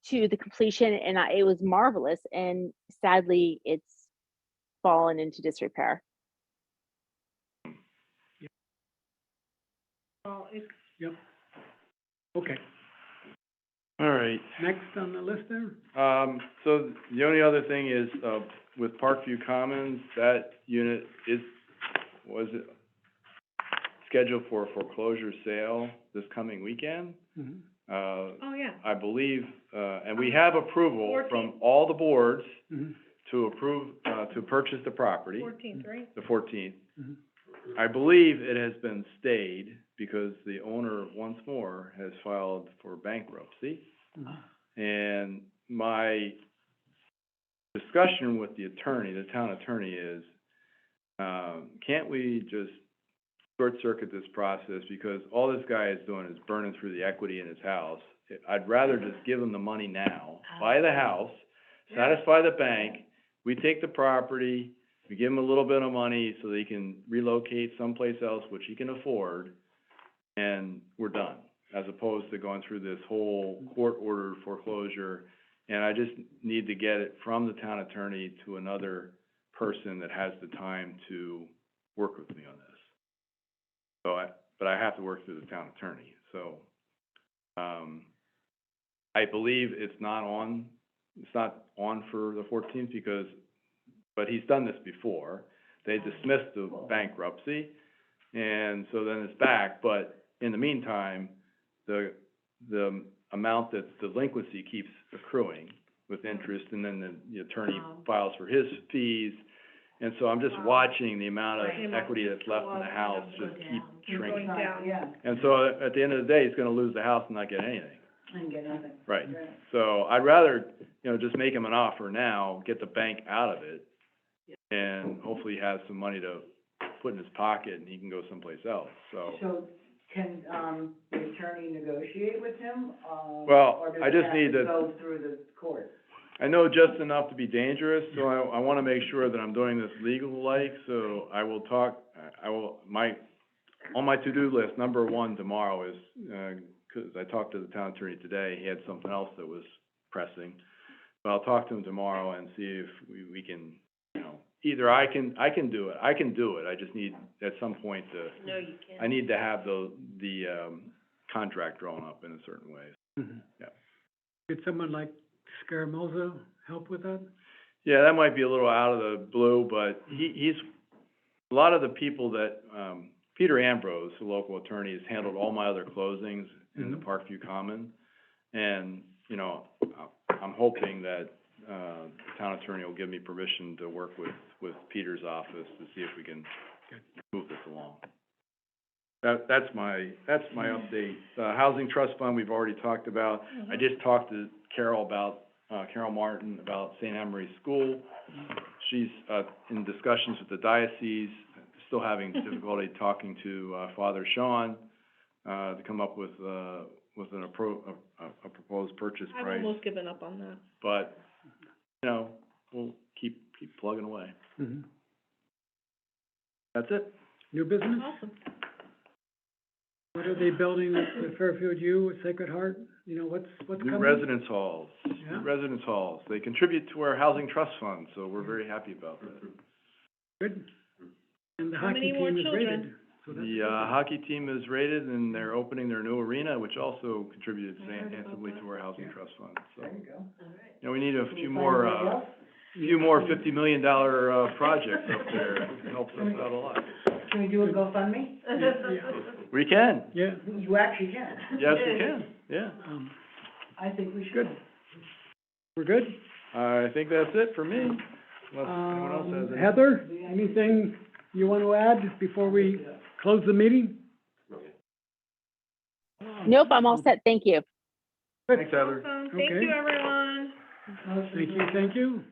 to the completion, and it was marvelous, and sadly, it's fallen into disrepair. Well, it's Yep. Okay, All right. next on the list there? So the only other thing is, with Parkview Commons, that unit was it scheduled for a foreclosure sale this coming weekend? Mhm. oh, yeah. I believe, and we have approval 14th. from all the boards Mhm. to approve, to purchase the property, 14th, right? the 14th. Mhm. I believe it has been stayed because the owner once more has filed for bankruptcy. Mhm. And my discussion with the attorney, the town attorney, is, can't we just short circuit this process, because all this guy is doing is burning through the equity in his house. I'd rather just give him the money now, buy the house, satisfy the bank, we take the property, we give him a little bit of money so that he can relocate someplace else, which he can afford, and we're done, as opposed to going through this whole court-ordered foreclosure. And I just need to get it from the town attorney to another person that has the time to work with me on this. But I have to work through the town attorney, so, I believe it's not on for the 14th but he's done this before. They dismissed the bankruptcy, and so then it's back, but in the meantime, the amount that delinquency keeps accruing with interest, and then the attorney files for his fees. And so I'm just watching the amount of equity that's left in the house just keep shrinking. Going down. Yeah, And so at the end of the day, he's gonna lose the house and not get anything. and get nothing. Right. So I'd rather, just make him an offer now, get the bank out of it, and hopefully he has some money to put in his pocket and he can go someplace else, so. So can, the attorney negotiate with him, Well, or does I it just have need to to- go through the court? I know just enough to be dangerous, so I wanna make sure that I'm doing this legal-like, so I will talk, on my to-do list, number one tomorrow is, 'cause I talked to the town attorney today, he had something else that was pressing. But I'll talk to him tomorrow and see if we can, either I can do it, I just need, at some point, No, you can't. I need to have the contract drawn up in a certain way. Yeah. Could someone like Scaramoza help with that? Yeah, that might be a little out of the blue, but he's, a lot of the people that, Peter Ambrose, the local attorney, has handled all my other closings in the Parkview Common. And, I'm hoping that, the town attorney will give me permission to work with Peter's office to see if we can move this along. That's my update. Housing Trust Fund, we've already talked about. I just talked to Carol Martin about St. Anne Marie School. She's, in discussions with the diocese, still having difficulty talking to, Father Sean, to come up with a proposed purchase I've price. almost given up on that. But, we'll keep plugging away. Mhm. That's it. New business? Awesome. What are they building at the Fairfield U, at Sacred Heart? What's coming? New residence halls, Yeah. new residence halls. They contribute to our housing trust fund, so we're very happy about that. Good. And the How hockey many more team is children? rated. So that's The, good. hockey team is rated, and they're opening their new arena, which also contributed handsomely to our housing trust fund, so. There you go. All right. We need a Can few you more, find anybody else? $50 million, projects up there. It helps us out a lot. Can we do a GoFundMe? We can, Yeah, You actually can. yes, we can, yeah. I think we should. Good. We're good? I think that's it for me, unless anyone else has any. Heather, anything you want to add before we close the meeting? Nope, I'm all set, thank you. Thanks, Heather. Awesome. Thank Okay. you, everyone. Thank you, thank you.